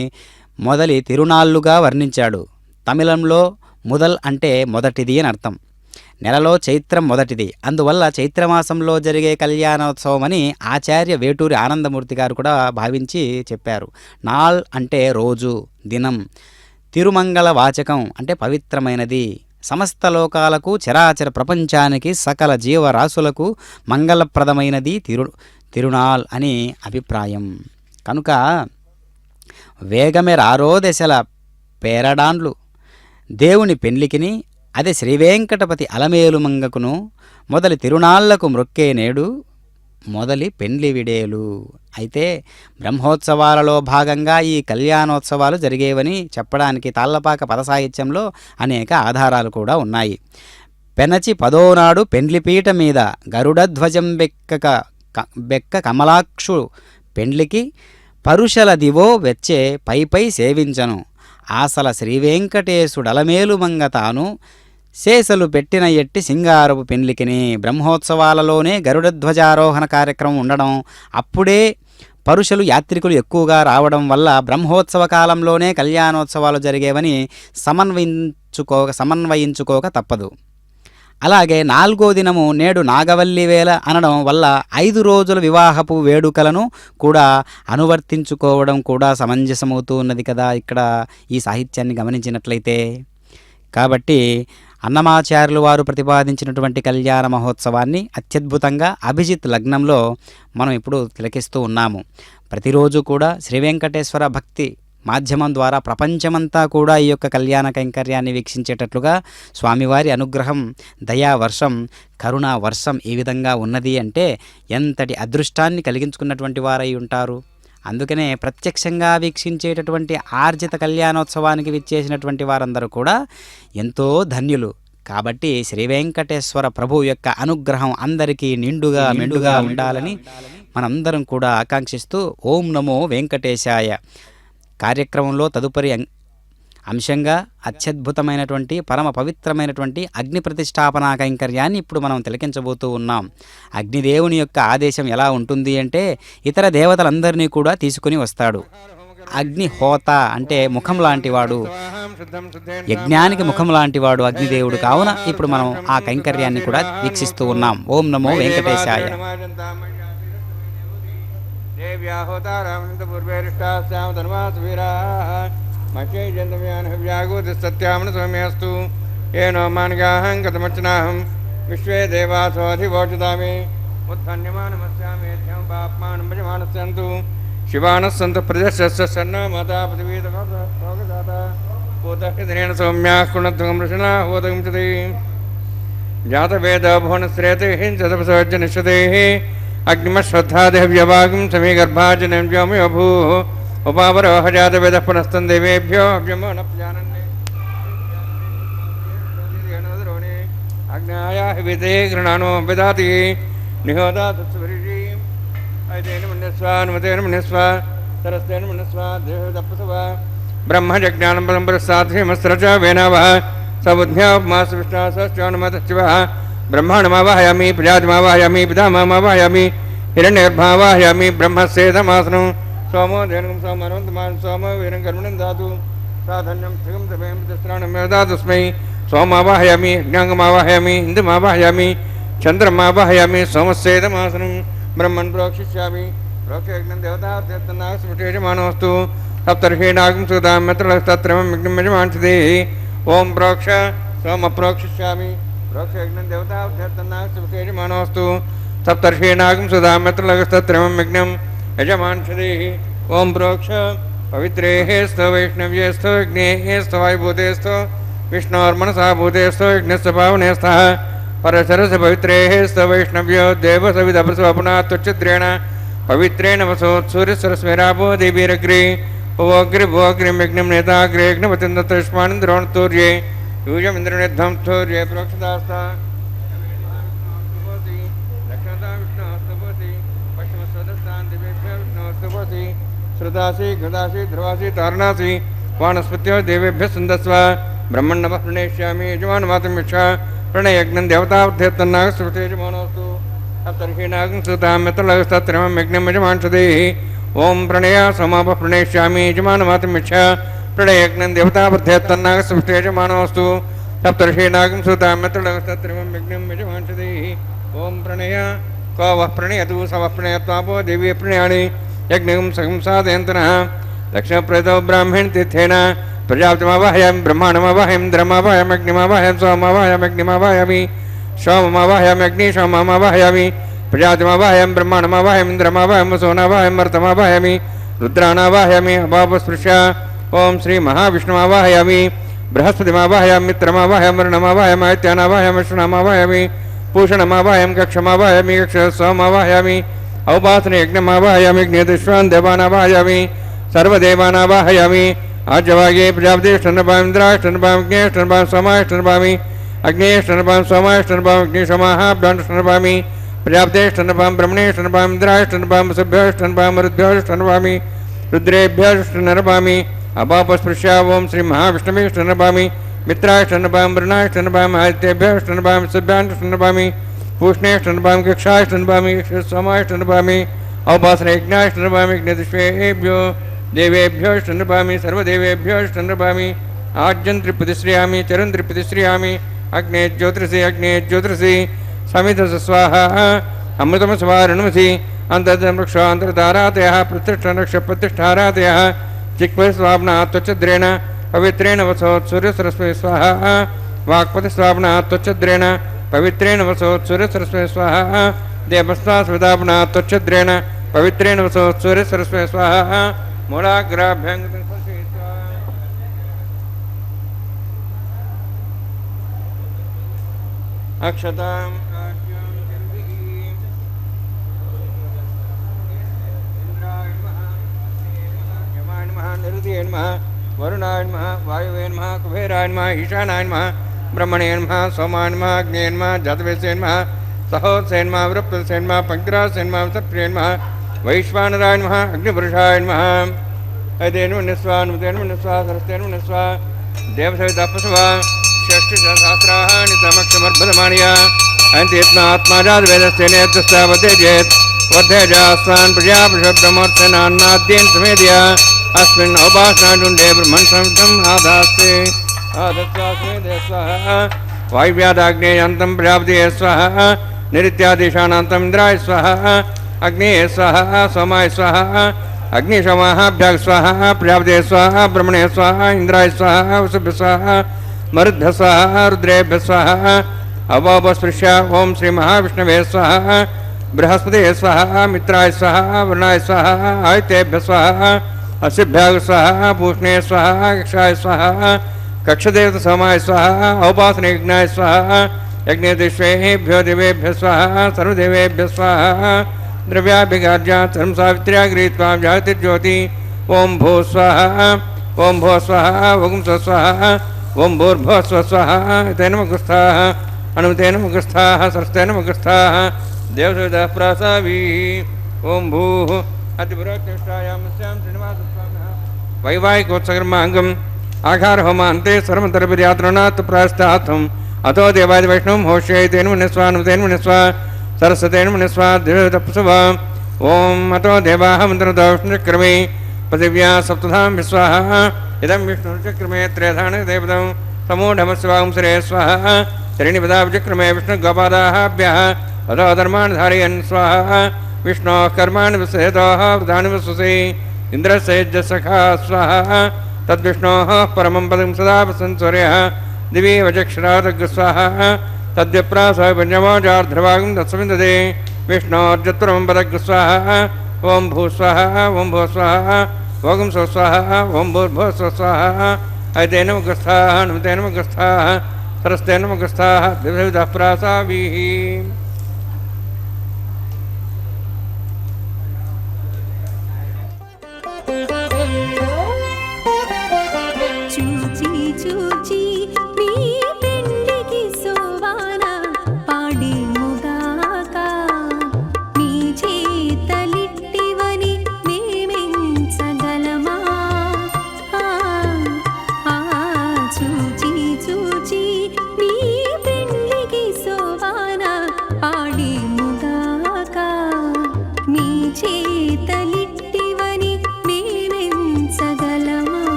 మొదలి తిరునాళ్ళుగా వర్ణించాడు. తమిళంలో ముదల్ అంటే మొదటిది అని అర్థం. నెలలో చైత్రం మొదటిది, అందువల్ల చైత్రమాసంలో జరిగే కళ్యాణోత్సవం అని ఆచార్య వేటూరి ఆనందమూర్తి గారు కూడా భావించి చెప్పారు. నాల్ అంటే రోజు, దినం. తిరుమంగళ వాచకం అంటే పవిత్రమైనది. సమస్త లోకాలకు, చరాచర ప్రపంచానికి, సకల జీవరాశులకు మంగళప్రదమైనది తిరునాల్ అని అభిప్రాయం. కనుక వేగమే రారో దశల పేరడాండ్లు దేవుని పెండ్లికిని అదే శ్రీవేంకటపతి అలమేలు మంగకును మొదలి తిరునాళ్లకు మ్రొక్కే నేడు మొదలి పెండ్లి విడేలు. అయితే బ్రహ్మోత్సవాలలో భాగంగా ఈ కళ్యాణోత్సవాలు జరిగేవని చెప్పడానికి తాళ్లపాక పదసాహిత్యంలో అనేక ఆధారాలు కూడా ఉన్నాయి. పెనచి 10వ నాడు పెండ్లిపీట మీద గరుడధ్వజం బెక్క కమలాక్షు పెండ్లికి పరుషల దివో వెచ్చే పైపై సేవించను ఆసల శ్రీవేంకటేశుడలమేలు మంగ తాను శేషలు పెట్టిన ఎట్టి సింగారపు పెండ్లికిని. బ్రహ్మోత్సవాలలోనే గరుడధ్వజారోహణ కార్యక్రమం ఉండడం, అప్పుడే పరుషులు యాత్రికులు ఎక్కువగా రావడం వల్ల బ్రహ్మోత్సవ కాలంలోనే కళ్యాణోత్సవాలు జరిగేవని సమన్వయించుకోక తప్పదు. అలాగే 4వ దినము నేడు నాగవల్లి వేళ అనడం వల్ల 5 రోజుల వివాహపు వేడుకలను కూడా అనువర్తించుకోవడం కూడా సమంజసమవుతూ ఉన్నది కదా ఇక్కడ ఈ సాహిత్యాన్ని గమనించినట్లయితే. కాబట్టి అన్నమాచార్యులు వారు ప్రతిపాదించినటువంటి కళ్యాణ మహోత్సవాన్ని అత్యద్భుతంగా అభిజిత్ లగ్నంలో మనం ఇప్పుడు తిలకిస్తూ ఉన్నాము. ప్రతిరోజు కూడా శ్రీ వెంకటేశ్వర భక్తి మాధ్యమం ద్వారా ప్రపంచమంతా కూడా ఈ యొక్క కళ్యాణ కైంకర్యాన్ని వీక్షించేటట్లుగా స్వామివారి అనుగ్రహం, దయా వర్షం, కరుణా వర్షం ఈ విధంగా ఉన్నది అంటే ఎంతటి అదృష్టాన్ని కలిగించుకున్నటువంటి వారై ఉంటారు. అందుకనే ప్రత్యక్షంగా వీక్షించేటటువంటి ఆర్జిత కళ్యాణోత్సవానికి విచ్చేసినటువంటి వారందరూ కూడా ఎంతో ధన్యులు. కాబట్టి శ్రీ వెంకటేశ్వర ప్రభు యొక్క అనుగ్రహం అందరికీ నిండుగా మెండుగా ఉండాలని మనందరం కూడా ఆకాంక్షిస్తూ ఓం నమో వెంకటేశాయ కార్యక్రమంలో తదుపరి అంశంగా అత్యద్భుతమైనటువంటి పరమ పవిత్రమైనటువంటి అగ్ని ప్రతిష్టాపనా కైంకర్యాన్ని ఇప్పుడు మనం తిలకించబోతూ ఉన్నాం. అగ్నిదేవుని యొక్క ఆదేశం ఎలా ఉంటుంది అంటే ఇతర దేవతలందరినీ కూడా తీసుకుని వస్తాడు. అగ్నిహోత అంటే ముఖం లాంటివాడు, యజ్ఞానికి ముఖం లాంటివాడు అగ్నిదేవుడు. కావున ఇప్పుడు మనం ఆ కైంకర్యాన్ని కూడా వీక్షిస్తూ ఉన్నాం. ఓం నమో వెంకటేశాయ. సత్యామనస్వామ్యస్తు ఏనో మానగాహం గతమర్చనాహం విశ్వే దేవాసోధివోచదామి ఉద్ధన్యమానమస్యామేధ్యం పాప్మానం భజమానస్యంతు శివానస్సంతు ప్రజస్య సన్నా మాతా పృథివీతోగజాత భూతహితనేన సౌమ్యాః కుణత్వం వృషణా హోతముచతే జాతవేద భువనశ్రేతేః చదపసోజ్జనిష్యతేః అగ్నిమశ్రద్ధాదేవ్యవాగం సమీగర్భాజనం వ్యోమయో భూః ఉపావరోహ జాతవేద పునస్తం దేవేభ్యో అభ్యమో న ప్రజానన్నే అగ్నాయా విదే గృణానో విదాతి నిహోదా తత్సవరిషి ఐతేన మన్యస్వ అనుమతేన మన్యస్వ సరస్తేన మన్యస్వ దేవదప్పసవ బ్రహ్మజజ్ఞానం పరంపరసాధ్యమస్రచ వేనవ సబుద్ధ్యామాస విష్ణా సశ్చానుమతశివ బ్రహ్మాణమావాహయామి ప్రజాతిమావాహయామి పితామహమావాహయామి హిరణ్యగర్భావాహయామి బ్రహ్మస్యేదమాసనం సోమో దేనం సోమరవంతమాన్ సోమ వీరం కర్మణం దాతు సాధన్యం త్రిగం తపేం ప్రతిస్రాణం దాతస్మై సోమావాహయామి అజ్ఞాంగమావాహయామి ఇందుమావాహయామి చంద్రమావాహయామి సోమస్యేదమాసనం బ్రహ్మన్ ప్రోక్షిష్యామి ప్రోక్షయజ్ఞం దేవతామానోస్తు సప్తర్షీణాగం సుధామ్యత్రత్రమం యజ్ఞం యజమాంసదే ఓం ప్రోక్ష సోమ ప్రోక్షిష్యామి ప్రోక్షయజ్ఞం దేవతామానోస్తు సప్తర్షీణాగం సుధామ్యత్రత్రమం యజ్ఞం యజమాంసదే ఓం ప్రోక్ష పవిత్రేస్థ వైష్ణవ్యేస్థ యజ్ఞేస్థ వాయుభూతేస్థ విష్ణోర్మనసా భూతేస్థ యజ్ఞస్థ పావనేస్థ పరసరస పవిత్రేస్థ వైష్ణవ్యో దేవ సవిధపునా త్వచ్చిద్రేణ పవిత్రేణ వసోత్సూర్యసరస్మేరాపో దేవీరగ్రే భోగ్రి భోగ్రిం యజ్ఞం నేతాగ్రే యజ్ఞపతిం దత్తష్మానింద్రోణతూర్యే యూజమింద్రనిధ్వం స్థూర్యే ప్రోక్షదాస్థ श्रुतासी घृतासी ध्रुवासी तारणासी वानस्पत्यो देवेभ्य सुंदस्व ब्रह्मण्णव प्रणेष्यामि यजमान मातुमिच्छा प्रणयज्ञं देवतावध्यत्तन्नागस्वते यजमानोऽस्तु सप्तर्षीणागं सुताम्यत्रलस्तत्रिमं यज्ञं यजमांसदे ओम प्रणय समाप प्रणेष्यामि यजमानमातमिच्छा प्रणयज्ञं देवतावर्धयत्तन्नागसुष्टे यजमानोऽस्तु सप्तर्षीणागं सुताम्यत्रलस्तत्रिमं यज्ञं यजमांसदे ओम प्रणय को वः प्रणयतु स वः प्रणयत्वापो देवी प्रणयाणि यज्ञं सगं साधयन्तनः दक्षिणप्रदो ब्राह्मण तीर्थेन प्रजापतिमावाहयामि ब्रह्माण्डमावाहयामि इंद्रमावाहयामि अग्निमावाहयामि सोममावाहयामि अग्निमावाहयामि सोममावाहयामि अग्नि सोममावाहयामि प्रजापतिमावाहयामि ब्रह्माण्डमावाहयामि इंद्रमावाहयामि सोनावाहयामि मर्तमावाहयामि रुद्राणावाहयामि अभावस्पृश्य ओम श्री महाविष्णुमावाहयामि बृहस्पतिमावाहयामि मित्रमावाहयामि वरुणमावाहयामि आदित्यानावाहयामि अश्विनामावाहयामि पूषणमावाहयामि कक्षमावाहयामि कक्षसोमावाहयामि औपासने यज्ञमावाहयामि यज्ञेश्वान् देवानावाहयामि सर्वदेवानावाहयामि आज्यवागे प्रजापतिष्ठन्नपामि इन्द्राष्टन्नपामि अग्नेष्टन्नपामि सोमाष्टन्नपामि अग्नेष्टन्नपामि सोमाष्टन्नपामि अग्निशमाहाभ्याण्टन्नपामि प्रजापतिष्ठन्नपामि ब्रह्मणेष्टन्नपामि इन्द्राष्टन्नपामि वसुभ्योष्टन्नपामि रुद्भ्योष्टन्नपामि रुद्रेभ्योष्टन्नपामि अपापस्पृश्या ओम श्री महाविष्णवेष्टन्नपामि मित्राष्टन्नपामि वरुणाष्टन्नपामि आदित्येभ्योष्टन्नपामि सुभ्याण्टन्नपामि पूष्णेष्टन्नपामि कक्षाष्टन्नपामि सोमाष्टन्नपामि औपासने यज्ञाष्टन्नपामि यज्ञदिष्वेभ्यो देवेभ्योष्टन्नपामि सर्वदेवेभ्योष्टन्नपामि आज्यं त्रिपतिश्रियामि चरं त्रिपतिश्रियामि अग्ने ज्योतिषि समितस स्वाहा अमृतम स्वारणमसि अंतर्वृक्षान्तरतारातयः प्रतिष्ठानक्षप्रतिष्ठारातयः चिक्परिस्वाप्ना त्वचद्रेण पवित्रेण वसोत् सूर्यसरस्वती स्वाहा वाक्पतिस्वाप्ना त्वचद्रेण पवित्रेण वसोत् सूर्यसरस्वती स्वाहा देवस्तास्वदाप्ना त्वचद्रेण पवित्रेण वसोत् सूर्यसरस्वती स्वाहा मूलाग्राभ्यं अक्षताम् निरुदये नमः वरुणाय नमः वायुवे नमः कुबेराय नमः ईशानाय नमः ब्रह्मणे नमः सोमाय नमः अग्ने नमः जातवेदसे नमः सहोदसे नमः वृप्तसे नमः पंक्तिरासे नमः सत्प्रिये नमः वैश्वानराय नमः अग्निपुरुषाय नमः अदेनु निस्वा नुदेनु निस्वा सरस्तेनु निस्वा देवसवितापसवा षष्टिसहस्राः नितमक्षमर्भदमानिया अन्त्येत्मात्माजातवेदस्ते नेत्रस्तावतेजेत् वर्धेजास्वान् प्रजापशब्दमर्चनान्नाद्येन समेध्य अस्मिन् औपासनाडुण्डे ब्रह्मन् संस्थम् आधास्ते आदत्स्वास्मे स्वाहा वायुव्यादाग्नेयान्तं प्रजापतये स्वाहा निरित्यादेशानान्तम् इन्द्राय स्वाहा अग्नेये स्वाहा सोमाय स्वाहा अग्निशमाहाभ्याग स्वाहा प्रजापतये स्वाहा ब्रह्मणे स्वाहा इंद्राय स्वाहा वसुभ्य स्वाहा मरुद्भ्य स्वाहा रुद्रेभ्य स्वाहा अवोपस्पृश्य ओम श्री महाविष्णवे स्वाहा बृहस्पतये स्वाहा मित्राय स्वाहा वरुणाय स्वाहा आदित्येभ्य स्वाहा असिभ्याग स्वाहा पूष्णे स्वाहा कक्षाय स्वाहा कक्षदेवत सोमाय स्वाहा औपासने यज्ञाय स्वाहा यज्ञेश्वेभ्यो देवेभ्य स्वाहा सर्वदेवेभ्य स्वाहा द्रव्याभिगार्जा सर्व सावित्र्या गृहीत्वा जातिर्ज्योति ओम भू स्वाहा ओम भो स्वाहा ओम स्वाहा ओम भूर्भुवः स्वाहा तेन मुखस्थाः अनुमतेन मुखस्थाः सरस्तेन मुखस्थाः देवसवितः प्रासावीः ओम भूः अतिपुरोक्तिष्ठायां स्यां श्रीनिवासस्वामिनः वैवाहिकोत्सकर्माङ्गम् आघारहोमान्ते सर्वतरपर्यात्रणात् प्रायश्चार्थम् अतो देवादिवैष्णवं होष्ये तेन मुनिस्वा अनुमतेन मुनिस्वा सरस्वतेन मुनिस्वा दिव्यतपस्वा ओम अतो देवाः मन्त्रतो विष्णुचक्रमे पृथिव्या सप्तधां विस्वाहा इदं विष्णुचक्रमे त्रयधान देवतं समूढमस्वां श्रेय स्वाहा त्रीणिपदा विचक्रमे विष्णुगोपादाभ्यः अतो धर्मान् धारयन् स्वाहा विष्णोः कर्माणि विषयतोः वृतानि वसुषे इन्द्रस्य सखा स्वाहा तद्विष्णोः परमं पदं सदा वसन्सूर्यः दिवि वचक्षरादग् स्वाहा तद्विप्रासः पञ्चमोजार्ध्रभागं तत्समिन्दते विष्णोर्जत्परमं पदग् स्वाहा ओम भू स्वाहा ओम भो स्वाहा ओम स्व स्वाहा ओम भूर्भुवः स्व स्वाहा ऐतेन मुखस्थाः नुमतेन मुखस्थाः सरस्तेन मुखस्थाः दिव्यविधः प्रासावीः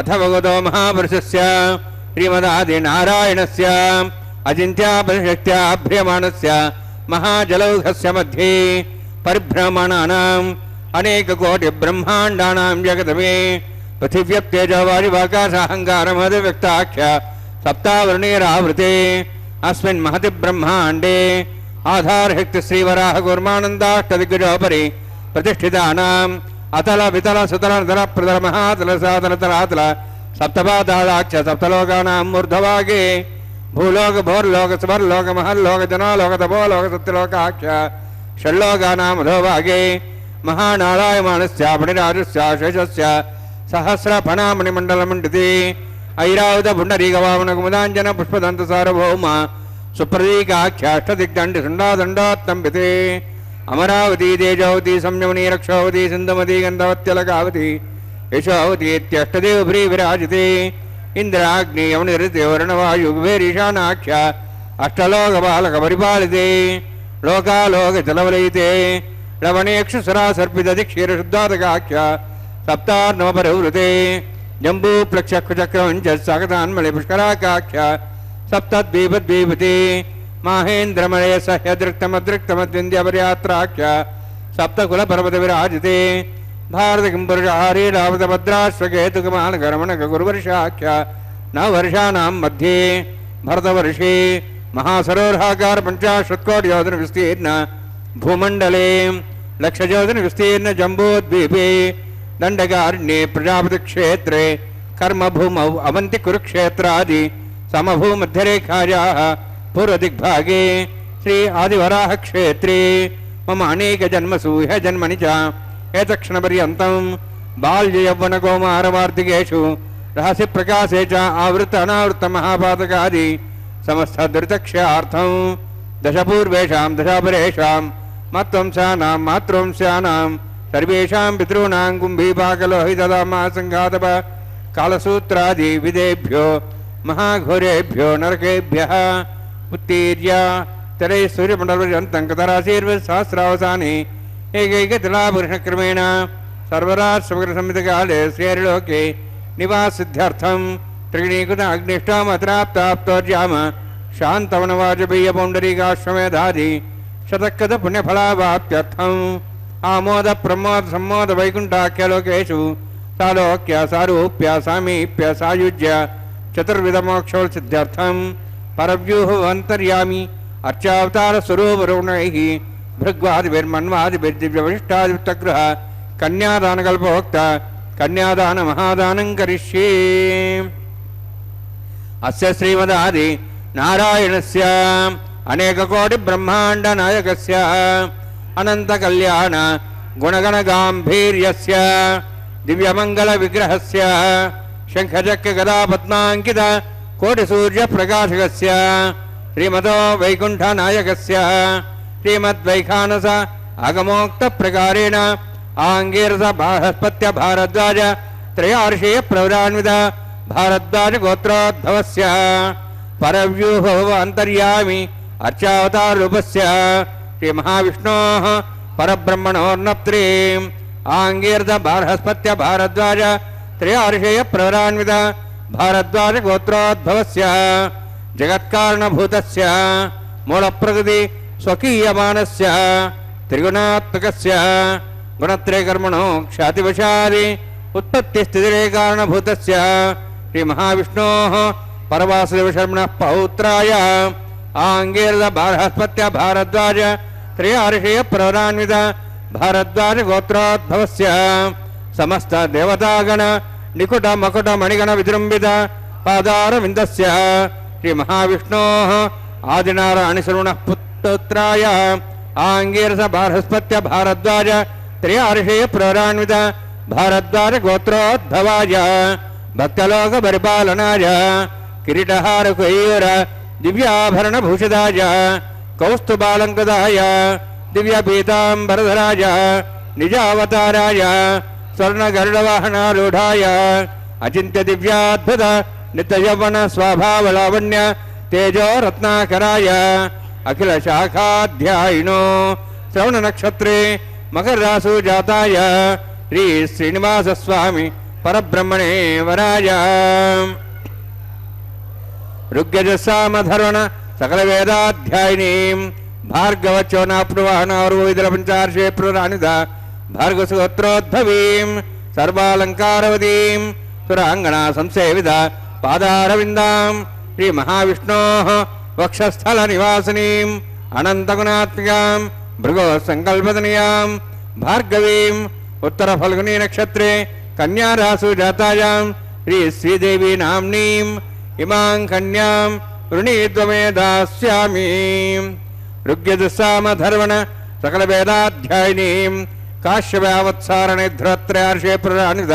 अथ भगवतो महापुरुषस्य श्रीमदादिनारायणस्य अचिन्त्यापरिशक्त्याभ्रियमाणस्य महाजलौघस्य मध्ये परिभ्रमणानाम् अनेककोटिब्रह्माण्डानां जगदमे पृथिव्यप्तेजो वायुवाकाशाहङ्कारमहद्व्यक्ताख्य सप्तावर्णेरावृते अस्मिन् महति ब्रह्माण्डे आधारशक्ति श्रीवराह कूर्मानन्दाष्टदिग्गजोपरि प्रतिष्ठितानाम् अतल वितल सुतल नतल प्रतल महातल सातल तलातल सप्तपादाक्ष सप्तलोकानां मूर्धभागे भूलोक भोर्लोक स्वर्लोक महल्लोक जनालोक तपोलोक सत्यलोकाख्य षण्लोकानाम् अधोभागे महानारायमाणस्य फणिराजस्य शेषस्य सहस्रफणामणिमण्डलमण्डिते ऐरावत पुण्डरीकवामन कुमुदाञ्जन पुष्पदन्त सार्वभौम सुप्रतीकाख्याष्टदिग्दण्डि सुण्डादण्डोत्तम्बिते अमरावती तेजावती संयमनी रक्षावती सिन्धुमती गन्धवत्यलकावती यशोवती इत्यष्टदेवभ्री विराजिते इंद्राग्नि यमनिरते वर्णवायुगुभेरीशानाख्य अष्टलोकपालकपरिपालिते लोकालोकजलवलयिते लवणेक्षुसरासर्पितदिक्षीरशुद्धातकाख्य सप्तार्णवपरिवृते जम्बूप्लक्षक्रवञ्च सागतान्मलिपुष्कराकाख्य सप्तद्वीपद्वीपते माहेन्द्रमलय सह्यदृक्तमदृक्तमद्विन्द्यपर्यात्राख्य सप्तकुलपर्वतविराजिते भारतकिम्पुरुषहारीरावतभद्राश्वकेतुकमानगरमणकगुरुवर्षाख्य नववर्षाणां मध्ये भरतवर्षे महासरोवराकार 50 विस्तीर्ण भूमण्डले लक्षयोजनविस्तीर्ण जम्बूद्वीपे दण्डकारण्ये प्रजापतिक्षेत्रे कर्मभूमौ अवन्ति कुरुक्षेत्रादि समभूमध्यरेखायाः पूर्वदिग्भागे श्री आदिवराह क्षेत्रे मम अनेकजन्मसु ह्य जन्मनि च एतत्क्षणपर्यन्तं बाल्ययौवनकौमारवार्तिकेषु रहस्यप्रकाशे च आवृत अनावृत महापातकादि समस्तदृतक्ष्यार्थं दशपूर्वेषां दशापरेषां मत्वंशानां मातृवंशानां सर्वेषां पितॄणां कुम्भीपाकलोहितदामासङ्घातप कालसूत्रादि विदेभ्यो महाघोरेभ्यो नरकेभ्यः उत्तीर्य तरै सूर्यमण्डलपर्यन्तं कतराशीर्वसहस्रावसाने एकैकतिलापुरुषक्रमेण सर्वराजसमग्रसंहितकाले श्रेयलोके निवासिद्ध्यर्थं त्रिगुणीकृत अग्निष्ठामत्राप्ताप्तोर्याम शान्तवनवाजपेयपौण्डरीकाश्वमेधादि शतकृत पुण्यफलावाप्त्यर्थम् आमोद प्रमोद सम्मोद वैकुण्ठाख्यलोकेषु सालोक्य सारूप्य सामीप्य सायुज्य चतुर्विधमोक्षोत्सिद्ध्यर्थं परव्यूहवन्तर्यामि अर्चावतारस्वरूपरुणैः भृग्वादिभिर्मन्वादिभिर्दिव्यवशिष्टादिवृत्तगृह कन्यादानकल्पोक्त कन्यादानमहादानं करिष्ये। अस्य श्रीमदादि नारायणस्य अनेककोटिब्रह्माण्डनायकस्य अनन्तकल्याण गुणगणगाम्भीर्यस्य दिव्यमङ्गलविग्रहस्य शङ्खचक्रगदापद्माङ्कित कोटिसूर्यप्रकाशकस्य श्रीमतो वैकुण्ठनायकस्य श्रीमद्वैखानस आगमोक्तप्रकारेण आङ्गीरस बृहस्पत्य भारद्वाज त्रयार्षेय प्रवरान्वित भारद्वाज गोत्रोद्भवस्य परव्यूहो अन्तर्यामि अर्चावताररूपस्य श्रीमहाविष्णोः परब्रह्मणोर्नप्त्रे आङ्गीरस बृहस्पत्य भारद्वाज त्रयार्षेय प्रवरान्वित भारद्वाज गोत्रोद्भवस्य जगत्कारणभूतस्य मूलप्रकृति स्वकीयमानस्य त्रिगुणात्मकस्य गुणत्रयकर्मणो ख्यातिवशादि उत्पत्तिस्थितिरेकारणभूतस्य श्रीमहाविष्णोः परवासुदेवशर्मणः पौत्राय आङ्गीरस बृहस्पत्य भारद्वाज त्रयार्षेय प्रवरान्वित भारद्वाज गोत्रोद्भवस्य समस्त देवतागण निकुट मकुट मणिगण विजृंभित पादारविन्दस्य श्रीमहाविष्णोः आदिनारायणशर्मणः पुत्राय आङ्गीरस बृहस्पत्य भारद्वाज त्रयार्षेय प्रवरान्वित भारद्वाज गोत्रोद्भवाय भक्तलोक परिपालनाय किरीटहारकुयूर दिव्याभरणभूषिताय कौस्तुभालङ्कृताय दिव्यपीताम्बरधराय निजावताराय स्वर्णगरुडवाहनारूढाय अचिन्त्य दिव्याद्भुत नित्ययौवन स्वभावलावण्य तेजो रत्नाकराय अखिल शाखाध्यायिनो श्रवण नक्षत्रे मकर रासु जाताय श्री श्रीनिवास स्वामी పరబ్రహ్మణే వరాయ ఋగ్యజస్సామధర్వణ సకల వేదాధ్యాయినీం భార్గవచోనాప్నువాహనారువిదల పంచార్షే పురాణిద భార్గవసుగోత్రోద్భవీం సర్వాలంకారవతీం సురాంగణా సంసేవిద పాదారవిందాం శ్రీ మహావిష్ణోః వక్షస్థల నివాసినీం అనంతగుణాత్మికాం భృగో సంకల్పతనయాం భార్గవీం ఉత్తర ఫల్గుని నక్షత్రే కన్యారాసు జాతాయాం శ్రీ శ్రీదేవి నామ్నీం ఇమాం కన్యాం వృణీత్వమే దాస్యామి ఋగ్యజస్సామధర్వణ సకల వేదాధ్యాయినీం కాశ్యపావత్సారణిధ్రత్రయార్షే పురాణిద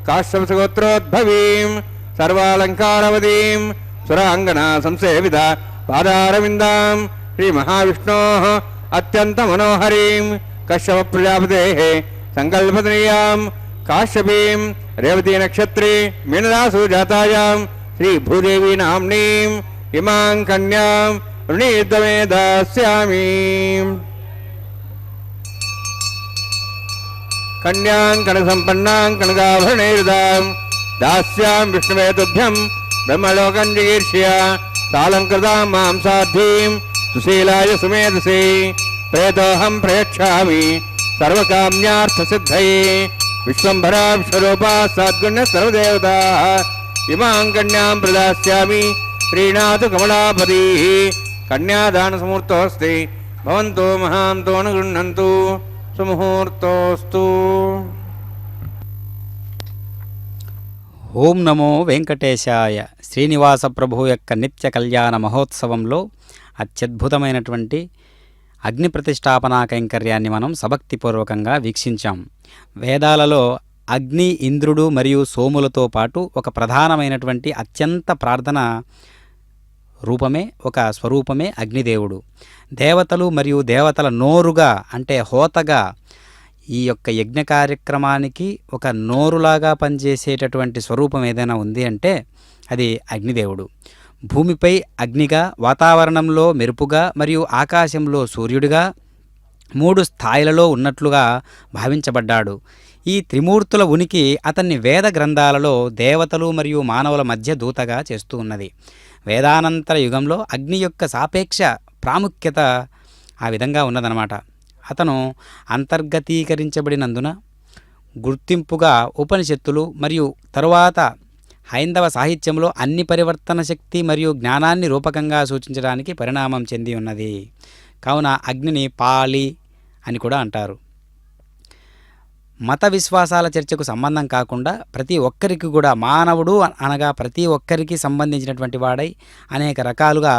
కాశ్యపసగోత్రోద్భవీం సర్వాలంకారవతీం సురాంగనా సంసేవిద పాదారవిందాం శ్రీ మహావిష్ణోః అత్యంత మనోహరీం కశ్యప ప్రజాపతేః సంకల్పతనీయాం కాశ్యపీం రేవతీ నక్షత్రే మీనరాసు జాతాయాం శ్రీ భూదేవి నామ్నీం ఇమాం కన్యాం వృణీత్వమే దాస్యామి కన్యాం కనసంపన్నాం కనకాభరణైర్దాం దాస్యాం విష్ణువే తుభ్యం బ్రహ్మలోకం జిగీర్ష్య సాలంకృతాం మాం సాధ్వీం సుశీలాయ సుమేధసే ప్రేతోహం ప్రయచ్ఛామి సర్వకామ్యార్థసిద్ధయే విశ్వంభరా విశ్వరూపా సద్గుణ్య సర్వదేవతాః ఇమాం కన్యాం ప్రదాస్యామి ప్రీణాతు కమలాపతిః కన్యాదానసముహూర్తోऽస్తి భవంతో మహాంతో న గృహ్ణन्तు సుముహూర్తోస్తు. ఓం నమో వెంకటేశాయ. శ్రీనివాస ప్రభు యొక్క నిత్య కళ్యాణ మహోత్సవంలో అత్యద్భుతమైనటువంటి అగ్ని ప్రతిష్టాపనా కైంకర్యాన్ని మనం సభక్తిపూర్వకంగా వీక్షించాం. వేదాలలో అగ్ని, ఇంద్రుడు మరియు సోములతో పాటు ఒక ప్రధానమైనటువంటి అత్యంత ప్రార్థన రూపమే, ఒక స్వరూపమే అగ్నిదేవుడు. దేవతలు మరియు దేవతల నోరుగా అంటే హోతగా ఈ యొక్క యజ్ఞ కార్యక్రమానికి ఒక నోరులాగా పనిచేసేటటువంటి స్వరూపం ఏదైనా ఉంది అంటే అది అగ్నిదేవుడు. భూమిపై అగ్నిగా, వాతావరణంలో మెరుపుగా మరియు ఆకాశంలో సూర్యుడిగా 3 స్థాయిలలో ఉన్నట్లుగా భావించబడ్డాడు. ఈ త్రిమూర్తుల ఉనికి అతన్ని వేద గ్రంథాలలో దేవతలు మరియు మానవుల మధ్య దూతగా చేస్తూ ఉన్నది. వేదానంతర యుగంలో అగ్ని యొక్క సాపేక్ష ప్రాముఖ్యత ఆ విధంగా ఉన్నదన్నమాట. అతను అంతర్గతీకరించబడినందున గుర్తింపుగా ఉపనిషత్తులు మరియు తరువాత హైందవ సాహిత్యంలో అన్ని పరివర్తన శక్తి మరియు జ్ఞానాన్ని రూపకంగా సూచించడానికి పరిణామం చెంది ఉన్నది. కావున అగ్నిని పాలి అని కూడా అంటారు. మత విశ్వాసాల చర్చకు సంబంధం కాకుండా ప్రతి ఒక్కరికి కూడా మానవుడు అనగా ప్రతి ఒక్కరికి సంబంధించినటువంటి వాడై అనేక రకాలుగా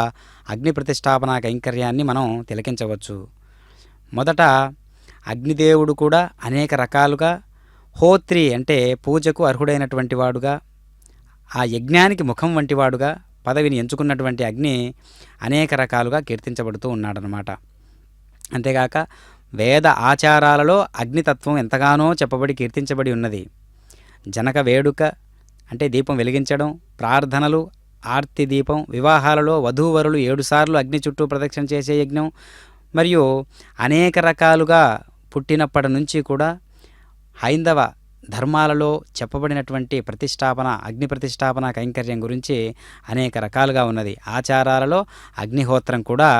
అగ్ని ప్రతిష్టాపన కైంకర్యాన్ని మనం తిలకించవచ్చు. మొదట అగ్నిదేవుడు కూడా అనేక రకాలుగా హోత్రి అంటే పూజకు అర్హుడైనటువంటి వాడుగా, ఆ యజ్ఞానికి ముఖం వంటివాడుగా పదవిని ఎంచుకున్నటువంటి అగ్ని అనేక రకాలుగా కీర్తించబడుతూ ఉన్నాడనమాట. అంతేగాక వేద ఆచారాలలో అగ్నితత్వం ఎంతగానో చెప్పబడి కీర్తించబడి ఉన్నది. జనక వేడుక అంటే దీపం వెలిగించడం, ప్రార్థనలు, ఆర్తి దీపం, వివాహాలలో వధూవరులు 7 సార్లు అగ్ని చుట్టూ ప్రదక్షిణ చేసే యజ్ఞం మరియు అనేక రకాలుగా పుట్టినప్పటి నుంచి కూడా హైందవ ధర్మాలలో చెప్పబడినటువంటి ప్రతిష్టాపన, అగ్ని ప్రతిష్టాపన కైంకర్యం గురించి అనేక రకాలుగా ఉన్నది. ఆచారాలలో అగ్నిహోత్రం కూడా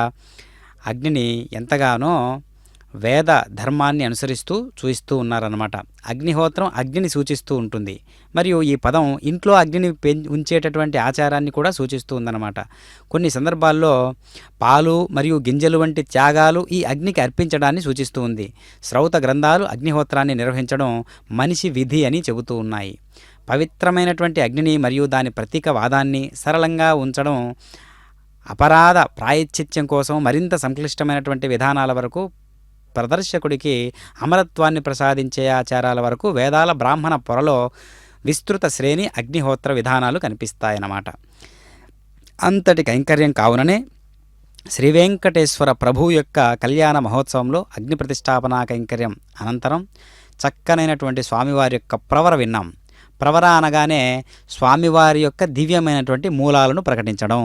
అగ్నిని ఎంతగానో వేద ధర్మాన్ని అనుసరిస్తూ చూయిస్తూ ఉన్నారన్నమాట. అగ్నిహోత్రం అగ్నిని సూచిస్తూ ఉంటుంది మరియు ఈ పదం ఇంట్లో అగ్నిని ఉంచేటటువంటి ఆచారాన్ని కూడా సూచిస్తూ ఉందన్నమాట. కొన్ని సందర్భాల్లో పాలు మరియు గింజలు వంటి త్యాగాలు ఈ అగ్నికి అర్పించడాన్ని సూచిస్తూ ఉంది. శ్రౌత గ్రంథాలు అగ్నిహోత్రాన్ని నిర్వహించడం మనిషి విధి అని చెబుతూ ఉన్నాయి. పవిత్రమైనటువంటి అగ్నిని మరియు దాని ప్రతీకవాదాన్ని సరళంగా ఉంచడం అపరాధ ప్రాయశ్చిత్యం కోసం మరింత సంక్లిష్టమైనటువంటి విధానాల వరకు, ప్రదర్శకుడికి అమరత్వాన్ని ప్రసాదించే ఆచారాల వరకు వేదాల బ్రాహ్మణ పొరలో విస్తృత శ్రేణి అగ్నిహోత్ర విధానాలు కనిపిస్తాయన్నమాట. అంతటి కైంకర్యం కావుననే శ్రీవెంకటేశ్వర ప్రభు యొక్క కళ్యాణ మహోత్సవంలో అగ్ని ప్రతిష్టాపనా కైంకర్యం అనంతరం చక్కనైనటువంటి స్వామివారి యొక్క ప్రవర విన్నాం. ప్రవర అనగానే స్వామివారి యొక్క దివ్యమైనటువంటి మూలాలను ప్రకటించడం,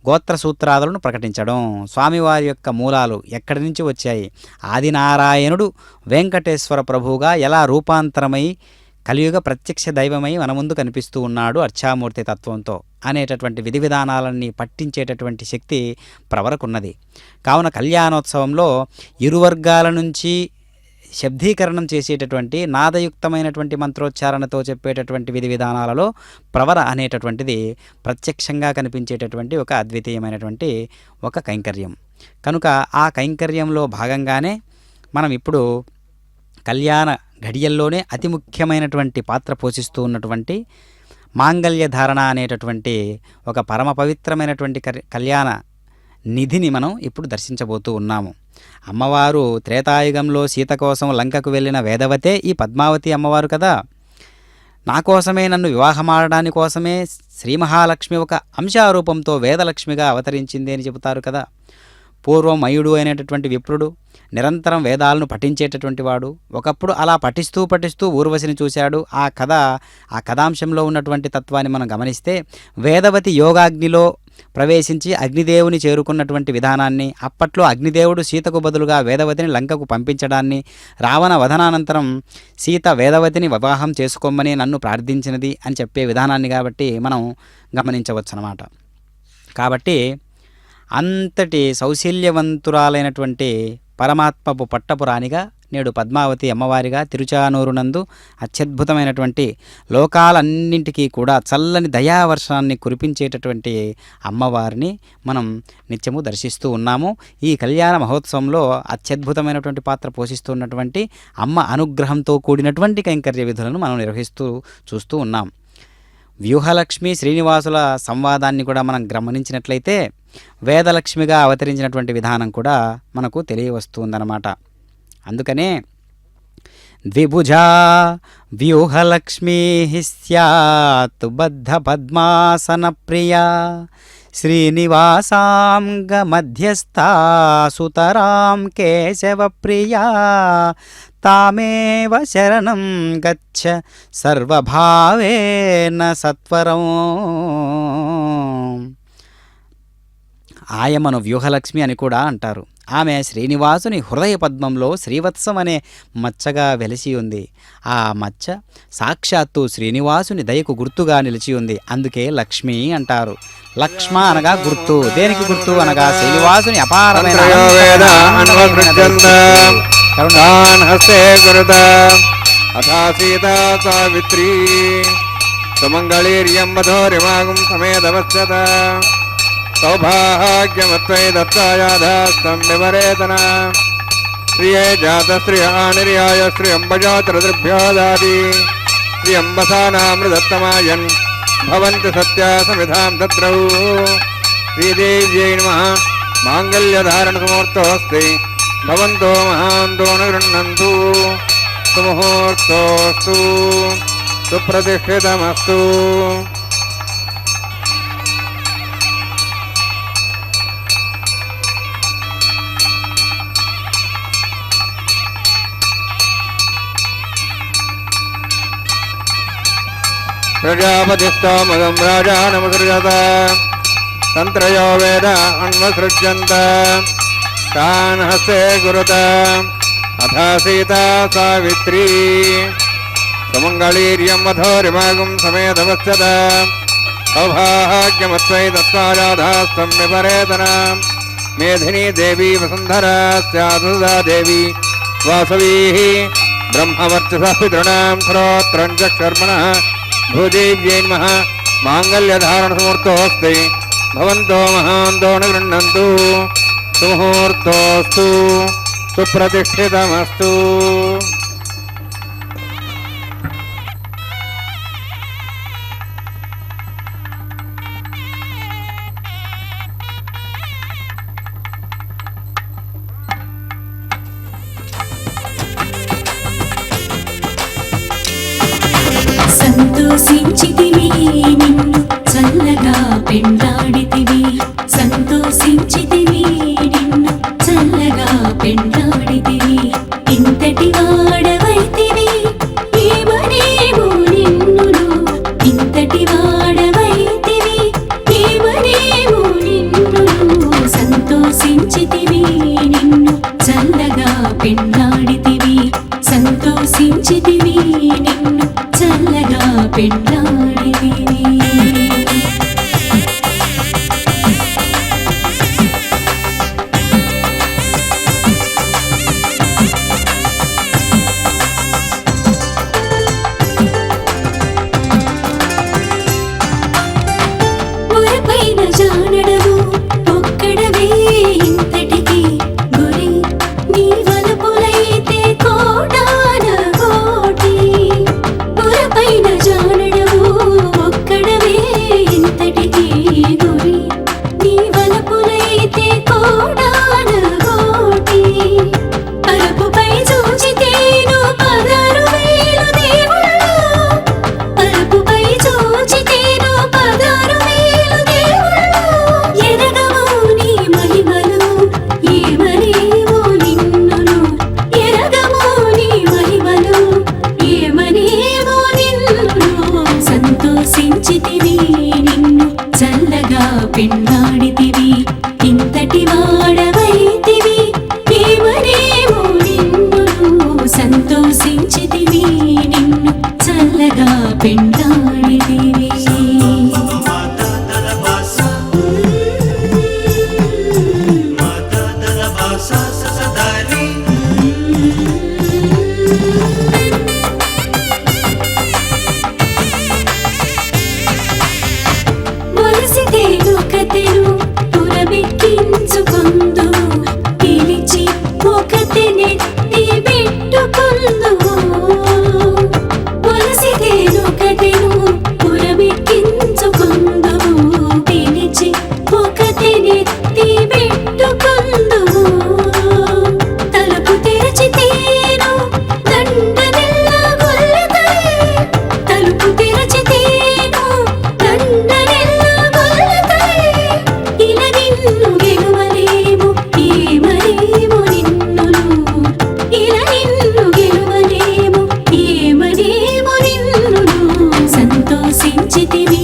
గోత్ర సూత్రాలను ప్రకటించడం, స్వామివారి యొక్క మూలాలు ఎక్కడి నుంచి వచ్చాయి, ఆదినారాయణుడు వెంకటేశ్వర ప్రభువుగా ఎలా రూపాంతరమై కలియుగ ప్రత్యక్ష దైవమై మన ముందు కనిపిస్తూ ఉన్నాడు అర్చామూర్తి తత్వంతో అనేటటువంటి విధి విధానాలన్నీ పట్టించేటటువంటి శక్తి ప్రవరకున్నది. కావున కళ్యాణోత్సవంలో ఇరు వర్గాల నుంచి శబ్దీకరణం చేసేటటువంటి నాదయుక్తమైనటువంటి మంత్రోచ్చారణతో చెప్పేటటువంటి విధి విధానాలలో ప్రవర అనేటటువంటిది ప్రత్యక్షంగా కనిపించేటటువంటి ఒక అద్వితీయమైనటువంటి ఒక కైంకర్యం. కనుక ఆ కైంకర్యంలో భాగంగానే మనం ఇప్పుడు కళ్యాణ ఘడియల్లోనే అతి ముఖ్యమైనటువంటి పాత్ర పోషిస్తూ ఉన్నటువంటి మాంగళ్య ధారణ అనేటటువంటి ఒక పరమ పవిత్రమైనటువంటి కళ్యాణ నిధిని మనం ఇప్పుడు దర్శించబోతూ ఉన్నాము. అమ్మవారు త్రేతాయుగంలో సీత కోసం లంకకు వెళ్ళిన వేదవతే ఈ పద్మావతి అమ్మవారు కదా. నా కోసమే, నన్ను వివాహమాడడానికి కోసమే శ్రీ మహాలక్ష్మి ఒక అంశారూపంతో వేదలక్ష్మిగా అవతరించింది అని చెబుతారు కదా. పూర్వం మయుడు అయినటువంటి విప్రుడు నిరంతరం వేదాలను పఠించేటటువంటి వాడు. ఒకప్పుడు అలా పఠిస్తూ ఊర్వశిని చూశాడు. ఆ కథాంశంలో ఉన్నటువంటి తత్వాన్ని మనం గమనిస్తే వేదవతి యోగాగ్నిలో ప్రవేశించి అగ్నిదేవుని చేరుకున్నటువంటి విధానాన్ని, అప్పట్లో అగ్నిదేవుడు సీతకు బదులుగా వేదవతిని లంకకు పంపించడాన్ని, రావణ వధనానంతరం సీత వేదవతిని వివాహం చేసుకోమని నన్ను ప్రార్థించినది అని చెప్పే విధానాన్ని కాబట్టి మనం గమనించవచ్చు అన్నమాట. కాబట్టి అంతటి సౌశల్యవంతురాలైనటువంటి పరమాత్మపు పట్టపురాణిగా నేడు పద్మావతి అమ్మవారిగా తిరుచానూరునందు అత్యద్భుతమైనటువంటి లోకాలన్నింటికీ కూడా చల్లని దయావర్షాన్ని కురిపించేటటువంటి అమ్మవారిని మనం నిత్యము దర్శిస్తూ ఉన్నాము. ఈ కళ్యాణ మహోత్సవంలో అత్యద్భుతమైనటువంటి పాత్ర పోషిస్తున్నటువంటి అమ్మ అనుగ్రహంతో కూడినటువంటి కైంకర్య విధులను మనం నిర్వహిస్తూ చూస్తూ ఉన్నాం. వ్యూహలక్ష్మి శ్రీనివాసుల సంవాదాన్ని కూడా మనం గమనించినట్లయితే వేదలక్ష్మిగా అవతరించినటువంటి విధానం కూడా మనకు తెలియవస్తుందన్నమాట. అందుకనే ద్విభుజా వ్యూహలక్ష్మీ స్యాత్ బద్ధ పద్మాసన ప్రియా శ్రీనివాసాంగ మధ్యస్థా సుతరాం కేశవ ప్రియా తామేవ శరణం గచ్చ సర్వభావేన సత్వరం. ఆయమ్మను వ్యూహలక్ష్మి అని కూడా అంటారు. ఆమె శ్రీనివాసుని హృదయ పద్మంలో శ్రీవత్సం అనే మచ్చగా వెలిసి ఉంది. ఆ మచ్చ సాక్షాత్తు శ్రీనివాసుని దయకు గుర్తుగా నిలిచి ఉంది. అందుకే లక్ష్మి అంటారు. లక్ష్మ అనగా గుర్తు. దేనికి గుర్తు అనగా శ్రీనివాసుని అపారమైన సావిత్రీ సుమంగళీర్యం మధోరిమాగం సమేదవస్యత సౌభాగ్యమత్వై దత్తాయాధాస్తం వివరేతన శ్రియే జాత శ్రియ నిర్యాయ శ్రియంబజాతృభ్యో దాది శ్రియంబసానామృదత్తమాయన్ భవంతి సత్యా సమిధాం తత్రౌ. శ్రీదేవ్యై నమః. మాంగళ్యధారణసముహూర్తోऽस्ति భవంతో మహాంతో గృహ్ణन्तు. సుముహూర్తోऽस्तु సుప్రతిష్ఠితమస్తు. ప్రజాపతిస్తోమగం రాజానమసృజత తంత్రయో వేద అన్వసృజ్యంత తాన్ హస్తే గురుత అథ సీతా సావిత్రీ సుమంగళీర్యం మధోరిమాగం సమేధవస్యత సౌభాగ్యమత్వై దత్తాయాధాస్తం విపరేతన మేధినీ దేవీ వసుంధరా స్యాదుదా దేవీ వాసవీ బ్రహ్మవర్చసః పితॄణాం శ్రోత్రం చక్షుర్మణః భూదేవ్యై నమః. మాంగళ్యధారణసముహూర్తోऽस्ति భవంతో మహాంతో గృహ్ణन्तు. సుముహూర్తోऽस्तु సుప్రతిష్ఠితమస్తు. సంతోషించితివి నిన్ను చల్లగా పెండాడితివి. సంతోషించితివి నిన్ను చల్లగా పెండాడితివి. ఇంతటి వాడవైతివి ఏమనేమో నిన్నును. ఇంతటి వాడవైతివి ఏమనేమో నిన్నును. సంతోషించితివి నిన్ను చల్లగా పెండాడితివి. సంతోషించితివి నిన్ను పెండ్లాడితివి ఇంతటి వాడవైతివి ఏమనేమో నిన్ను సంతోషించితివి నిన్ను చల్లగా పెండ్లాడితివి ఒకతెను పురబెక్కించుకుందు పిలిచి ఒకతెనెత్తి పెట్టుకుందు ఒకతెను పురబెక్కించుకుందు పిలిచి ఒకతెనెత్తి పెట్టుకుందు తలుపు తెరచితేను దండనెల్ల గొల్లతై తలుపు తెరచితేను దండనెల్ల నిన్ను గెలువలేము ఏమనేమో నిన్నును ఇలా నిన్ను గెలువలేము ఏమనేమో నిన్నును సంతోషించితివి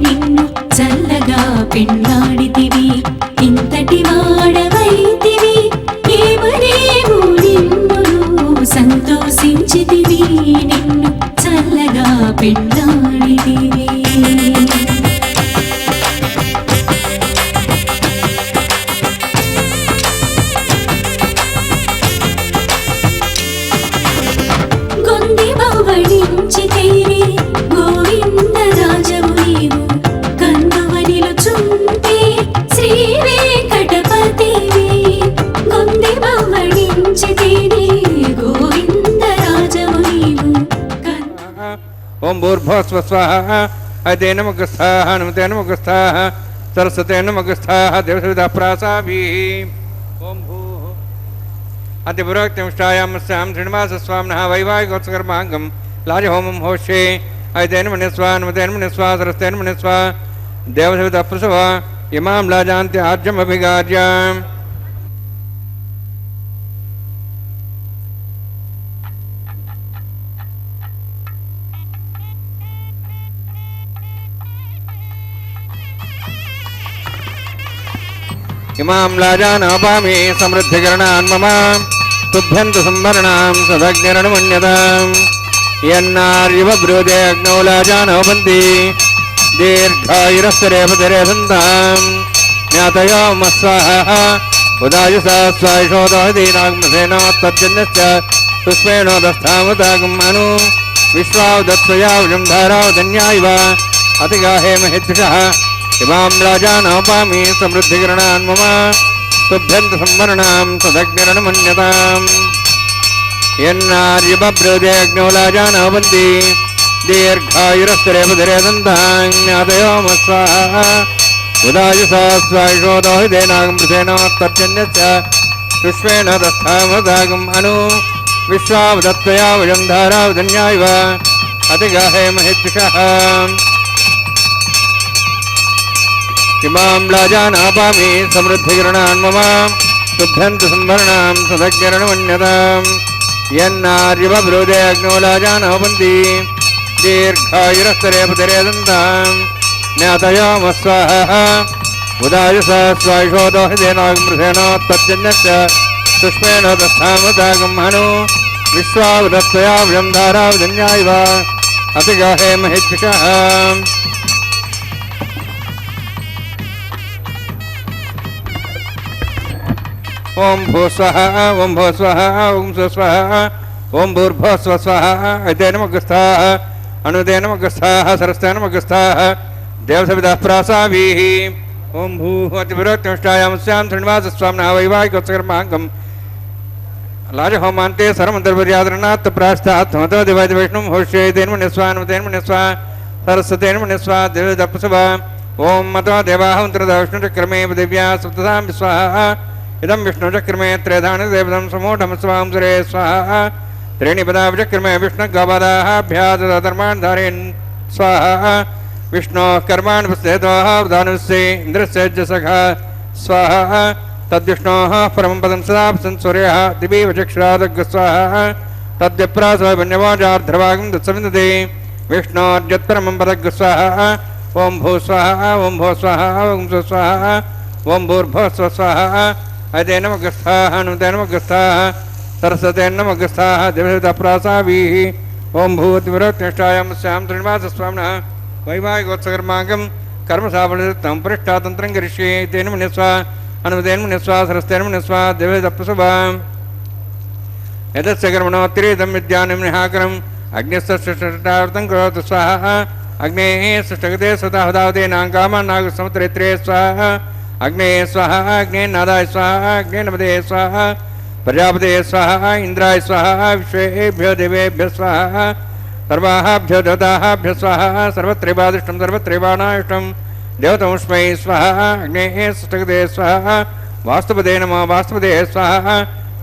నిన్ను చల్లగా పెండ్లాడితివి ఇంతటి వాడవైతివి ఏమనేమో నిన్నును సంతోషించితివి నిన్ను చల్లగా పెండ్లాడితివి వడించితేనే గోవిందరాజవు నీవు కందువనిలు చుంటే శ్రీ వెంకటపతివి గొందె వడించితేనే గోవిందరాజవు నీవు ఓం భూర్భువః స్వాహ అదే నమః స్వాహ నమతే నమః స్వాహ సరస్వతే నమః స్వాహ దేవసవిధ ప్రాసాభిః ఓం భూ అతిపురోక్తిష్టాయామస్యాం శ్రీనివాసస్వామినः వైవాహికోత్సకర్మాంగం లాజహోమం హోష్యే ఐతేన మణిస్వా నమతేన మణిస్వా సరస్తేన మణిస్వా దేవసవిధ ప్రసవ ఇమాం లాజాంతి ఆర్జమభిగార్య ఇమాం లాజానాపామి సమృద్ధికరణాన్ మమ తుభ్యంతు సంవరణాం సదగ్నిరణమన్యతాం యన్నార్యవ బ్రూదే అగ్నౌ లాజానోపంతి దీర్ఘాయురస్తరేపతిరేపంతాం జ్ఞాతయో మస్వాహ ఉదాయుసా స్వాయుషోదహదీనాగ్మసేనోత్తర్జన్యశ్చ పుష్పేణోదస్థాముతాగం అను విశ్వావదత్వయావజం ధారావధన్యాయివ అతిగాహేమహిద్విషః ఇమాం రాజానోపామి సమృద్ధికరణాన్ మమ తుభ్యంత సంవరణాం సదగ్నిరణమన్యతాం యన్నార్యబ్రూదే అగ్నౌ లాజానోపంతి దీర్ఘాయురస్తరేపతిరేపంతాం జ్ఞాతయో మస్వాహ ఉదాయుసా స్వాయుషోదహదీనాగ్మసేనోత్తర్జన్యశ్చ పుష్పేణోదస్థాముతాగం అను విశ్వావదత్వయావజం ధారావధన్యాయివ అతిగాహేమహిద్విషః ఇమాం లాజానాపామి సమృద్ధికరణాన్ మమ తుభ్యంతు సంవరణాం సదగ్నిరణమన్యతాం యన్నార్యబ్రూదే అగ్నౌ లాజానోపంతి దీర్ఘాయురస్తరేపతిరేపంతాం జ్ఞాతయో మస్వాహ ఉదాయుసా స్వాయుషోదహదీనాగ్మసేనోత్తర్జన్యశ్చ పుష్పేణోదస్థాముతాగం అను విశ్వావదత్వయావజం ధారావధన్యాయివ అతిగాహేమహిద్విషః ఓం భూస్వః ఓం భూస్వః ఓం స్వస్వః ఓం భూర్భువః స్వః అదే నమః స్వాహ అనుదే నమః స్వాహ సరస్తే నమః స్వాహ దేవసవిధః ప్రాసాభిః ఓం భూః అతిపురోక్తిష్టాయామస్యాం శ్రీనివాసస్వామినः వైవాహికోత్సకర్మాంగం లాజహోమాంతే సర్వమంత్రపర్యాదరణాత్ ప్రాస్తాత్ మతో దివైత విష్ణుం హోష్యే తేన మణిస్వా నమతేన మణిస్వా సరస్వతేన మణిస్వా దేవదప్సవ ఓం మతో దేవాః మంత్రద విష్ణుచక్రమే దివ్యా సప్తధాం విశ్వాహ ఇదం విష్ణుచక్రమే త్రేధాని దేవదం సమూఢం స్వాం సురే స్వాహ త్రీణి పదా విచక్రమే విష్ణుగోపాదాభ్యాధర్మాన్ ధారయన్ స్వాహ విష్ణో కర్మాణి పుస్తేతోః ఉదానుస్సే ఇంద్రస్య సఖా స్వాహ తద్విష్ణోః పరమం పదం సదా సంసూర్యః దివీవ చక్షురాదగ్గ స్వాహ తద్విప్రాసో పుణ్యవాచార్ధ్రవాగం దత్సవిందతే విష్ణోర్యత్పరమం పదగ్గ స్వాహ ओम भू स्वाहा ओम भो स्वाहा ओम सु स्वाहा ओम भूर्भुवः स्वः अदे नमः गस्थाः नुदे नमः गस्थाः सरस्वते नमः गस्थाः देवताप्रासाभिः ओम भूतिवरत्निष्ठायां स्यां श्रीनिवासस्वामिनः वैवाहिकोत्सकर्माकं कर्मसाफलतं परिष्ठातन्त्रं करिष्ये तेन मुनिस्वा अनुमतेन मुनिस्वा सरस्तेन मुनिस्वा देवताप्रसवाम् एतस्य कर्मणोत्तरीतं विद्यानं निहाकरम् अग्निस्तष्टावर्तं करोतु स्वाहा अग्नेः सृष्टगते स्वतः नाङ्कामान्नागसमुद्रेत्रे स्वाहा अग्ने स्वाहा अग्ने नादाय स्वाहा अग्ने नमदे स्वाहा प्रजापते स्वाहा इंद्राय स्वाहा विश्वेभ्यो देवेभ्यो स्वाहा सर्वाभ्यो देवताभ्यो स्वाहा सर्वत्रैवादिष्टं सर्वत्रैवानायुष्टं देवतमुष्मै स्वाहा अग्नेः सृष्टगते स्वाहा वास्तुपदे नमः वास्तुपदे स्वाहा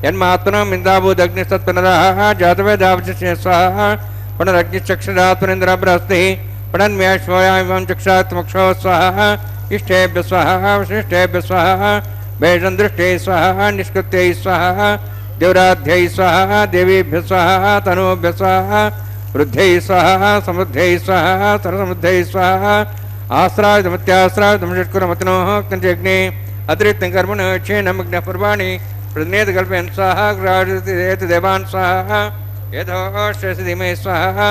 यन्मात्मनं इन्दाभूदग्निस्तत्पुनरः जातवेदावचिष्ये स्वाहा पुनरग्निश्चक्षुरात्मनिन्द्रः बृहस्पतिः पुनन्म्याश्वयामिमं चक्षात्मक्षो स्वाहा इष्टेभ्य स्वाहा वशिष्ठेभ्य स्वाहा भेषं दृष्टे स्वाहा निष्कृत्यै स्वाहा देवराध्यै स्वाहा देवीभ्य स्वाहा तनूभ्य स्वाहा वृद्ध्यै स्वाहा समृद्ध्यै स्वाहा सरसमृद्ध्यै स्वाहा आश्रायुधमत्याश्रायुधं षट्कुरमतिनोः कञ्चग्ने अतिरिक्तं कर्मण क्षेनमग्नः पूर्वाणि प्रतिनेतकल्पयन् स्वाहा देवान् स्वाहा यथोश्रेयसि धीमहि स्वाहा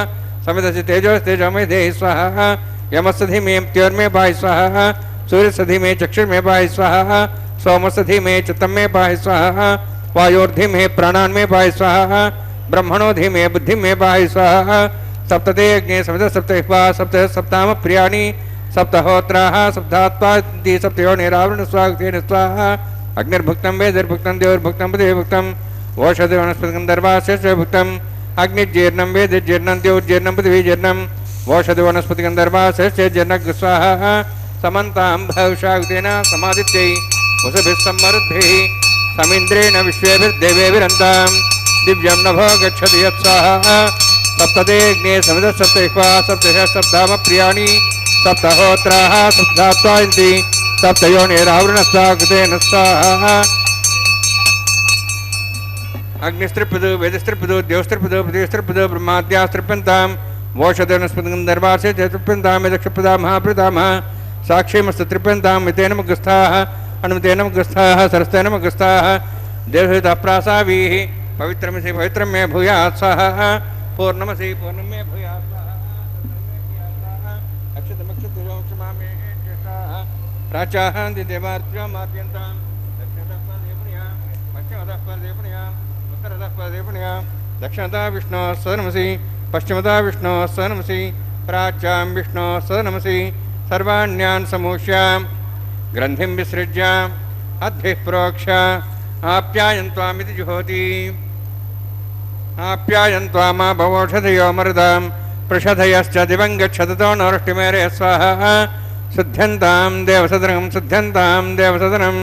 समितस्य तेजोस्तेजोमय देहि स्वाहा यमस्य में त्योर्मे पाहि स्वाहा सूर्यस्य में चक्षुर्मे पाहि स्वाहा सोमस्य में चित्तं में पाहि स्वाहा वायोर्धि में प्राणान् में पाहि स्वाहा ब्रह्मणो धि में बुद्धि में पाहि स्वाहा सप्तते अग्ने समित सप्तहिपा सप्त सप्ताम प्रियाणि सप्तहोत्राः सप्तात्मा सप्तयोनिरावृण स्वागतेन स्वाहा अग्निर्भुक्तं वेदिर्भुक्तं देवैर्भुक्तं पृथिवीर्भुक्तं ओषधि वनस्पतिं दर्भास्य भुक्तं अग्निजीर्णं वेदिर्जीर्णं देवैर्जीर्णं पृथिवीजीर्णं ओषधि वनस्पतिं दर्भास्य जीर्णं स्वाहा समन्तां भविष्यागतेन समादित्यै वसुभिः समृद्धिः समिन्द्रेण विश्वेभिर्देवेभिरन्तां दिव्यं नभो गच्छति यत्स्वाहा सप्तते अग्ने समितः सप्तहिपा सप्तशः सप्ताम प्रियाणि सप्तहोत्राः सप्तात्वायन्ति सप्तयोनिरावृणस्वागतेन स्वाहा अग्निस्त्रिपदो वेदस्त्रिपदो देवस्त्रिपदो पृथिवीस्त्रिपदो ब्रह्माद्यास्त्रिप्यन्ताम् वोषधवनस्पतिं दर्भासे चतुर्प्यन्तां यदक्षप्रदा महाप्रदामः साक्षीमस्तु त्रिप्यन्तां मितेन मुगस्थाः अनुमतेन मुगस्थाः सरस्तेन मुगस्थाः देवहिताप्रासाभिः पवित्रमसि पवित्रं मे भूयात् स्वाहा पूर्णमसि पूर्णं मे भूयात् स्वाहा अक्षतमक्षतुरोक्षमामे ज्येष्ठाः प्राचाः देवार्च्यामाद्यन्तां दक्षिणतः परदेवपुण्यां पश्चिमतः परदेवपुण्यां उत्तरतः परदेवपुण्यां दक्षिणतः विष्णोः सनमसि पश्चिमतः विष्णोः सनमसि प्राच्यां विष्णोः सनमसि सर्वाण्यान् समूष्यां ग्रन्थिं विसृज्य अद्भिः प्रोक्ष्य आप्यायन्त्वामिति जुहोति आप्यायन्त्वामा भवौषधयो मरुदां प्रषधयश्च दिवं गच्छततो नौष्टिमेरे स्वाहा शुद्ध्यन्तां देवसदनं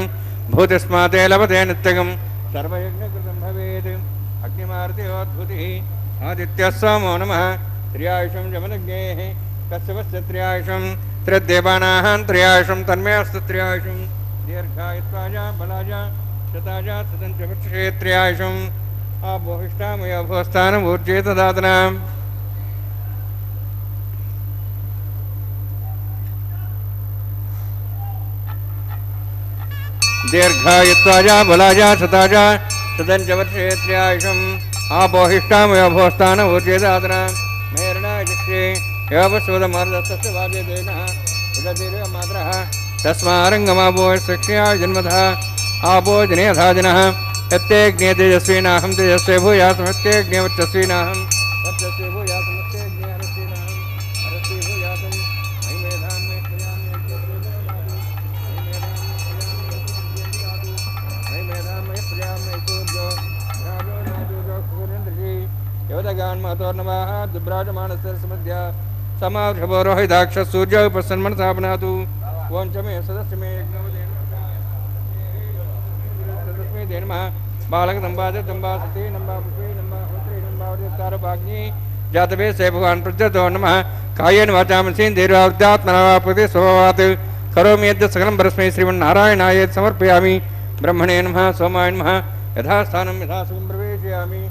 भूतिस्माते लभते नित्यगं सर्वयज्ञकृतं भवेत् अग्निमारुतियोद्भूतिः आदित्यः सोमो नमः त्र्यायुषं जमदग्नेः कश्यपस्य त्र्यायुषं त्रिदेवानां त्र्यायुषं तन्मे अस्तु त्र्यायुषं दीर्घायुत्वाजा बलाजा शताजा सदञ्च वृक्षे त्र्यायुषम् आबोहिष्टामयोभोस्थानमूर्जेत दातनाम् दीर्घायुत्वाजा बलाजा शताजा सदञ्च वर्षे त्र्यायुषम् आबोहिष्टामयोभोस्थानमूर्जेत दातनाम् मेरणायुष्ये योपस्वदमार्दस्तस्य वाद्यतेनः उदतीर्यमात्रः तस्मारङ्गमाबोहिष्यक्षया जन्मतः आबोजनेयथा जनः यत्तेऽग्ने तेजस्विनाहं तेजस्वे भूयासमत्येऽग्ने वर्चस्विनाहं वर्चस्वे भूयासमत्येऽग्ने हरस्विनाहं हरस्वी भूयासं मयि मेधां मे प्रजां मे मयि मेधां मे प्रजां मे सूर्यो राजो नाजो सूर्येन्द्रजी योदगान् महतोर्नवाः दुब्राजमानस्य समध्या समावृषभो रोहिताक्ष सूर्य उपसन्मनसा पुनातु ओं च मे सदस्य मे नमः बालकदम्बा जगदम्बा सती नम्बा पृथ्वी नम्बा होत्री नम्बा वृत्तारभाग्नि जातवे से भगवान् प्रत्यतो नमः कायेन वाचा मनसेन्द्रियात्मना वा प्रति स्वभावात् करोमि यद् सकलं परस्मै श्रीमन्नारायणाय समर्पयामि ब्रह्मणे नमः सोमाय नमः यथास्थानं यथासुखं प्रवेशयामि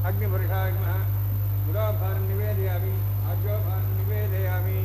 अग्निपुरुषाय नमः गुलाभारं निवेदयामि आज्योभारं निवेदयामि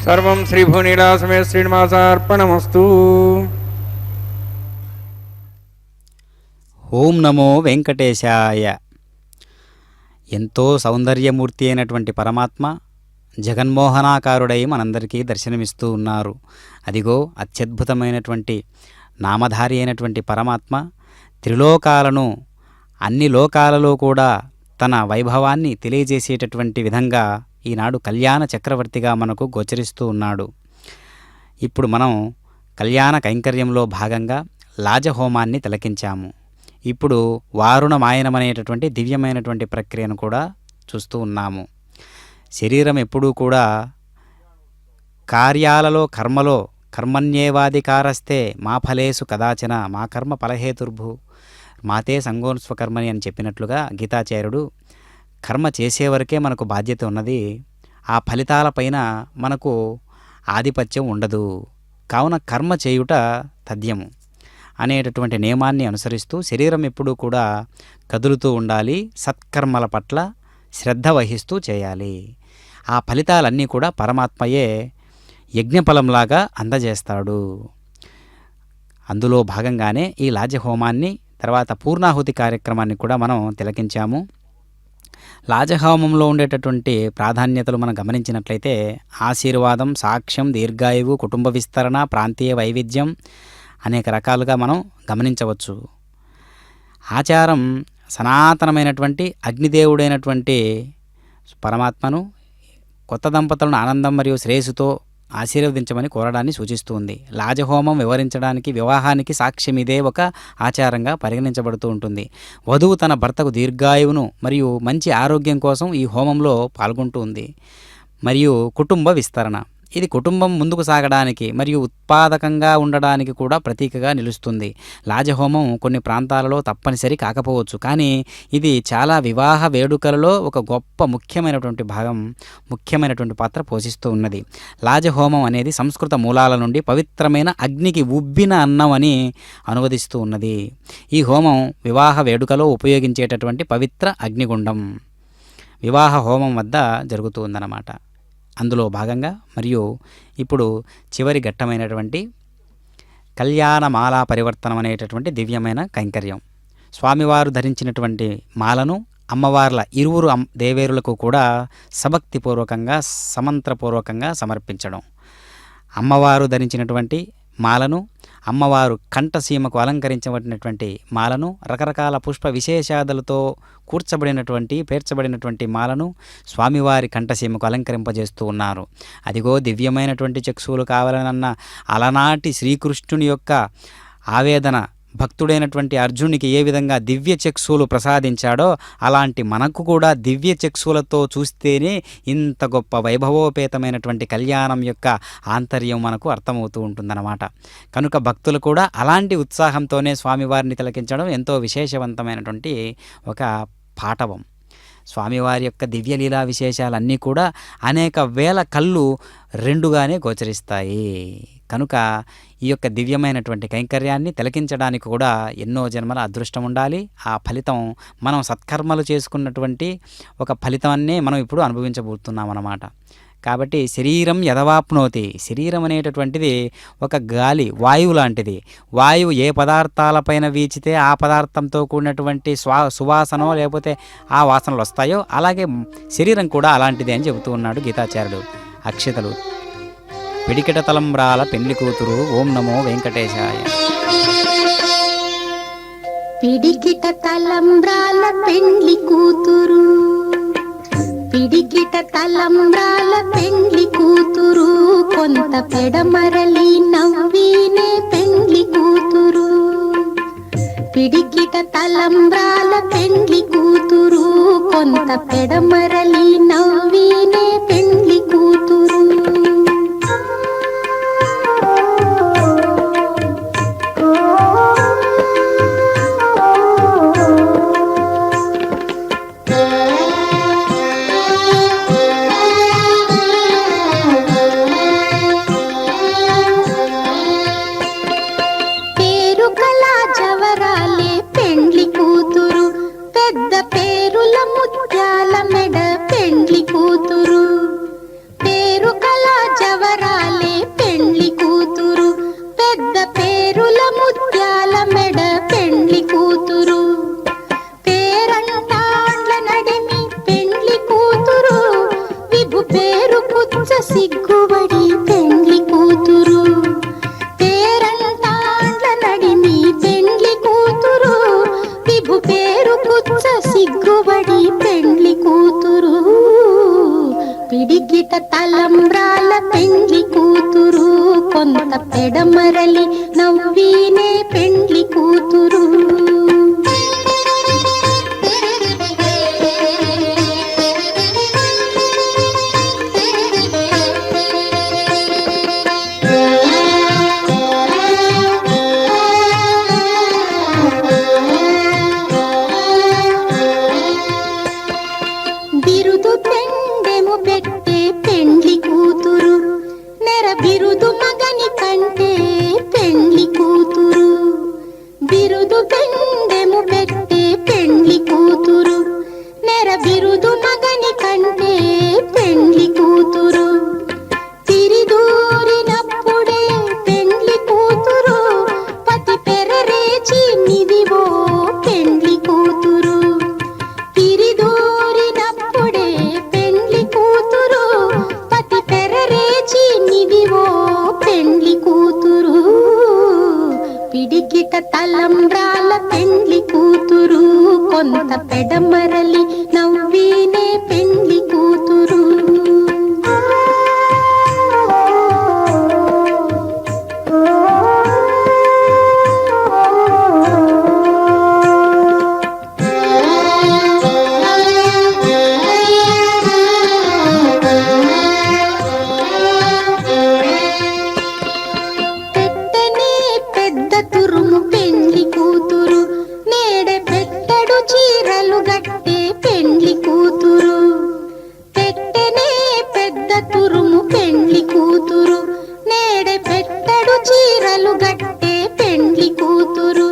సర్వం శ్రీభూనీలాసమే శ్రీనివాసార్పణమస్తు. ఓం నమో వెంకటేశాయ. ఎంతో సౌందర్యమూర్తి అయినటువంటి పరమాత్మ జగన్మోహనాకారుడై మనందరికీ దర్శనమిస్తూ ఉన్నారు. అదిగో అత్యద్భుతమైనటువంటి నామధారి అయినటువంటి పరమాత్మ త్రిలోకాలను, అన్ని లోకాలలో కూడా తన వైభవాన్ని తెలియజేసేటటువంటి విధంగా ఈనాడు కళ్యాణ చక్రవర్తిగా మనకు గోచరిస్తూ ఉన్నాడు. ఇప్పుడు మనం కళ్యాణ కైంకర్యంలో భాగంగా లాజహోమాన్ని తిలకించాము. ఇప్పుడు వారుణ మాయనమనేటటువంటి దివ్యమైనటువంటి ప్రక్రియను కూడా చూస్తూ ఉన్నాము. శరీరం ఎప్పుడూ కూడా కార్యాలలో కర్మలో కర్మణ్యేవాధికారస్తే మా ఫలేసు కదాచన మా కర్మ ఫలహేతుర్భు మాతే సంగోన్స్వకర్మని అని చెప్పినట్లుగా గీతాచార్యుడు కర్మ చేసే వరకే మనకు బాధ్యత ఉన్నది, ఆ ఫలితాలపైన మనకు ఆధిపత్యం ఉండదు, కావున కర్మ చేయుట తథ్యము అనేటటువంటి నియమాన్ని అనుసరిస్తూ శరీరం ఎప్పుడూ కూడా కదులుతూ ఉండాలి, సత్కర్మల పట్ల శ్రద్ధ వహిస్తూ చేయాలి. ఆ ఫలితాలన్నీ కూడా పరమాత్మయే యజ్ఞఫలంలాగా అందజేస్తాడు. అందులో భాగంగానే ఈ లాజహోమాన్ని తర్వాత పూర్ణాహుతి కార్యక్రమాన్ని కూడా మనం తిలకించాము. లాజహోమంలో ఉండేటటువంటి ప్రాధాన్యతలు మనం గమనించినట్లయితే ఆశీర్వాదం, సాక్ష్యం, దీర్ఘాయువు, కుటుంబ విస్తరణ, ప్రాంతీయ వైవిధ్యం అనేక రకాలుగా మనం గమనించవచ్చు. ఆచారం సనాతనమైనటువంటి అగ్నిదేవుడైనటువంటి పరమాత్మను కొత్త దంపతులను ఆనందం మరియు శ్రేయస్సుతో ఆశీర్వదించమని కోరడాన్ని సూచిస్తుంది. లాజహోమం వివరించడానికి వివాహానికి సాక్ష్యం ఇదే ఒక ఆచారంగా పరిగణించబడుతూ ఉంటుంది. వధువు తన భర్తకు దీర్ఘాయువును మరియు మంచి ఆరోగ్యం కోసం ఈ హోమంలో పాల్గొంటూ ఉంది. మరియు కుటుంబ విస్తరణ, ఇది కుటుంబం ముందుకు సాగడానికి మరియు ఉత్పాదకంగా ఉండడానికి కూడా ప్రతీకగా నిలుస్తుంది. లాజహోమం కొన్ని ప్రాంతాలలో తప్పనిసరి కాకపోవచ్చు, కానీ ఇది చాలా వివాహ వేడుకలలో ఒక గొప్ప ముఖ్యమైనటువంటి భాగం, ముఖ్యమైనటువంటి పాత్ర పోషిస్తూ ఉన్నది. లాజహోమం అనేది సంస్కృత మూలాల నుండి పవిత్రమైన అగ్నికి ఉబ్బిన అన్నం అని అనువదిస్తూ ఉన్నది. ఈ హోమం వివాహ వేడుకలో ఉపయోగించేటటువంటి పవిత్ర అగ్నిగుండం వివాహ హోమం వద్ద జరుగుతూ ఉందన్నమాట. అందులో భాగంగా మరియు ఇప్పుడు చివరి ఘట్టమైనటువంటి కళ్యాణమాలా పరివర్తనం అనేటటువంటి దివ్యమైన కైంకర్యం. స్వామివారు ధరించినటువంటి మాలను అమ్మవార్ల ఇరువురు దేవేరులకు కూడా సభక్తిపూర్వకంగా సమంత్రపూర్వకంగా సమర్పించడం. అమ్మవారు ధరించినటువంటి మాలను, అమ్మవారు కంఠసీమకు అలంకరించబడినటువంటి మాలను, రకరకాల పుష్ప విశేషాదులతో పేర్చబడినటువంటి మాలను స్వామివారి కంఠసీమకు అలంకరింపజేస్తూ ఉన్నారు. అదిగో దివ్యమైనటువంటి చక్షువులు కావాలనన్న అలనాటి శ్రీకృష్ణుని యొక్క ఆవేదన భక్తుడైనటువంటి అర్జునునికి ఏ విధంగా దివ్య చక్షువులు ప్రసాదించాడో అలాంటి మనకు కూడా దివ్య చక్షువులతో చూస్తేనే ఇంత గొప్ప వైభవోపేతమైనటువంటి కళ్యాణం యొక్క ఆంతర్యం మనకు అర్థమవుతూ ఉంటుందన్నమాట. కనుక భక్తులు కూడా అలాంటి ఉత్సాహంతోనే స్వామివారిని తిలకించడం ఎంతో విశేషవంతమైనటువంటి ఒక పాటవం. స్వామివారి యొక్క దివ్యలీలా విశేషాలన్నీ కూడా అనేక వేల కళ్ళు రెండుగానే గోచరిస్తాయి. కనుక ఈ యొక్క దివ్యమైనటువంటి కైంకర్యాన్ని తిలకించడానికి కూడా ఎన్నో జన్మల అదృష్టం ఉండాలి. ఆ ఫలితం మనం సత్కర్మలు చేసుకున్నటువంటి ఒక ఫలితాన్నే మనం ఇప్పుడు అనుభవించబోతున్నాం అన్నమాట. కాబట్టి శరీరం యదవాప్నోతి, శరీరం అనేటటువంటిది ఒక గాలి, వాయువు లాంటిది. వాయువు ఏ పదార్థాలపైన వీచితే ఆ పదార్థంతో కూడినటువంటి సువాసనో లేకపోతే ఆ వాసనలు వస్తాయో అలాగే శరీరం కూడా అలాంటిది అని చెబుతూ ఉన్నాడు గీతాచార్యుడు. అక్షతలు పిడికిట తలంబ్రాల పెండ్లి కూతురు. ఓం నమో వెంకటేశాయ. పిడికిట తలంబ్రాల పెండ్లి కూతురు, పిడికిట తలంబ్రాల పెండ్లి కూతురు, కొంత పెడమరలి నవ్వినే పెండ్లి కూతురు. పిడికిట తలంబ్రాల పెండ్లి కూతురు, కొంత పెడమరలి నవ్వినే పెండ్లి కూతురు. పెద్ద పేరుల ముత్యాల మెడ పెండ్లి కూతురు. సిగ్గుబడి పెండ్లి కూతురు పేరంటాండ్ల నడిమి పెండ్లి కూతురు విభు పేరు పుచ్చ సిగ్గుబడి పెండ్లి కూతురు పిడికిట తలంబ్రాల పెండ్లి కూతురు కొంత పెడమరలి నవ్వీనే పెండ్లి కూతురు బిరుదు పెండెము పెట్టే పెండ్లి కూతురు నెర బిరుదు మగని కంటే పెండ్లి కూతురు బిరుదు పెండెము పెట్టే పెండ్లి కూతురు నెర బిరుదు మగని కంటే పెండ్లి కూతురు తిరిదూరినప్పుడే పెండ్లి కూతురు పతి పెరరేచి నిదివో పెండ్లి కూతురు తిరిదూరినప్పుడే పెండ్లి కూతురు పతి పెరరేచి నిదివో పెండ్లి కూతురు పిడికిట తలంబ్రాల పెండ్లి కూతురు కొంత పెడమరలి నవ్వీనే పెండ్లి కూతురు పెట్టనే పెద్ద తురుము పెండ్లి కూతురు నేడే పెట్టడు చీరలు గట్టే పెండ్లి కూతురు పెట్టనే పెద్ద తురుము పెండ్లి కూతురు నేడే పెట్టడు చీరలు గట్టే పెండ్లి కూతురు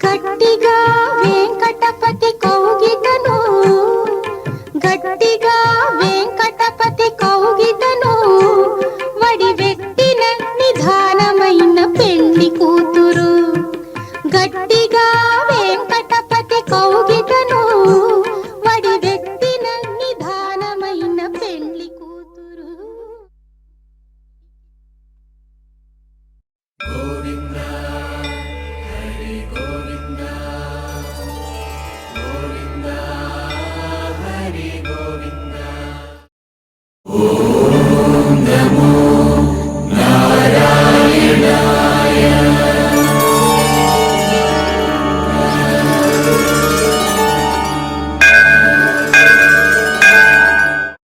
గట్టిగా వెంకటపతి కౌగిటను గట్టిగా వెంకటపతి కౌగిటను వడి వెట్టిన నిధానమైన పెండ్లి కూతురు గట్టిగా వెంకటపతి కౌగిటను వడి వెట్టిన నిధానమైన పెండ్లి కూతురు నమో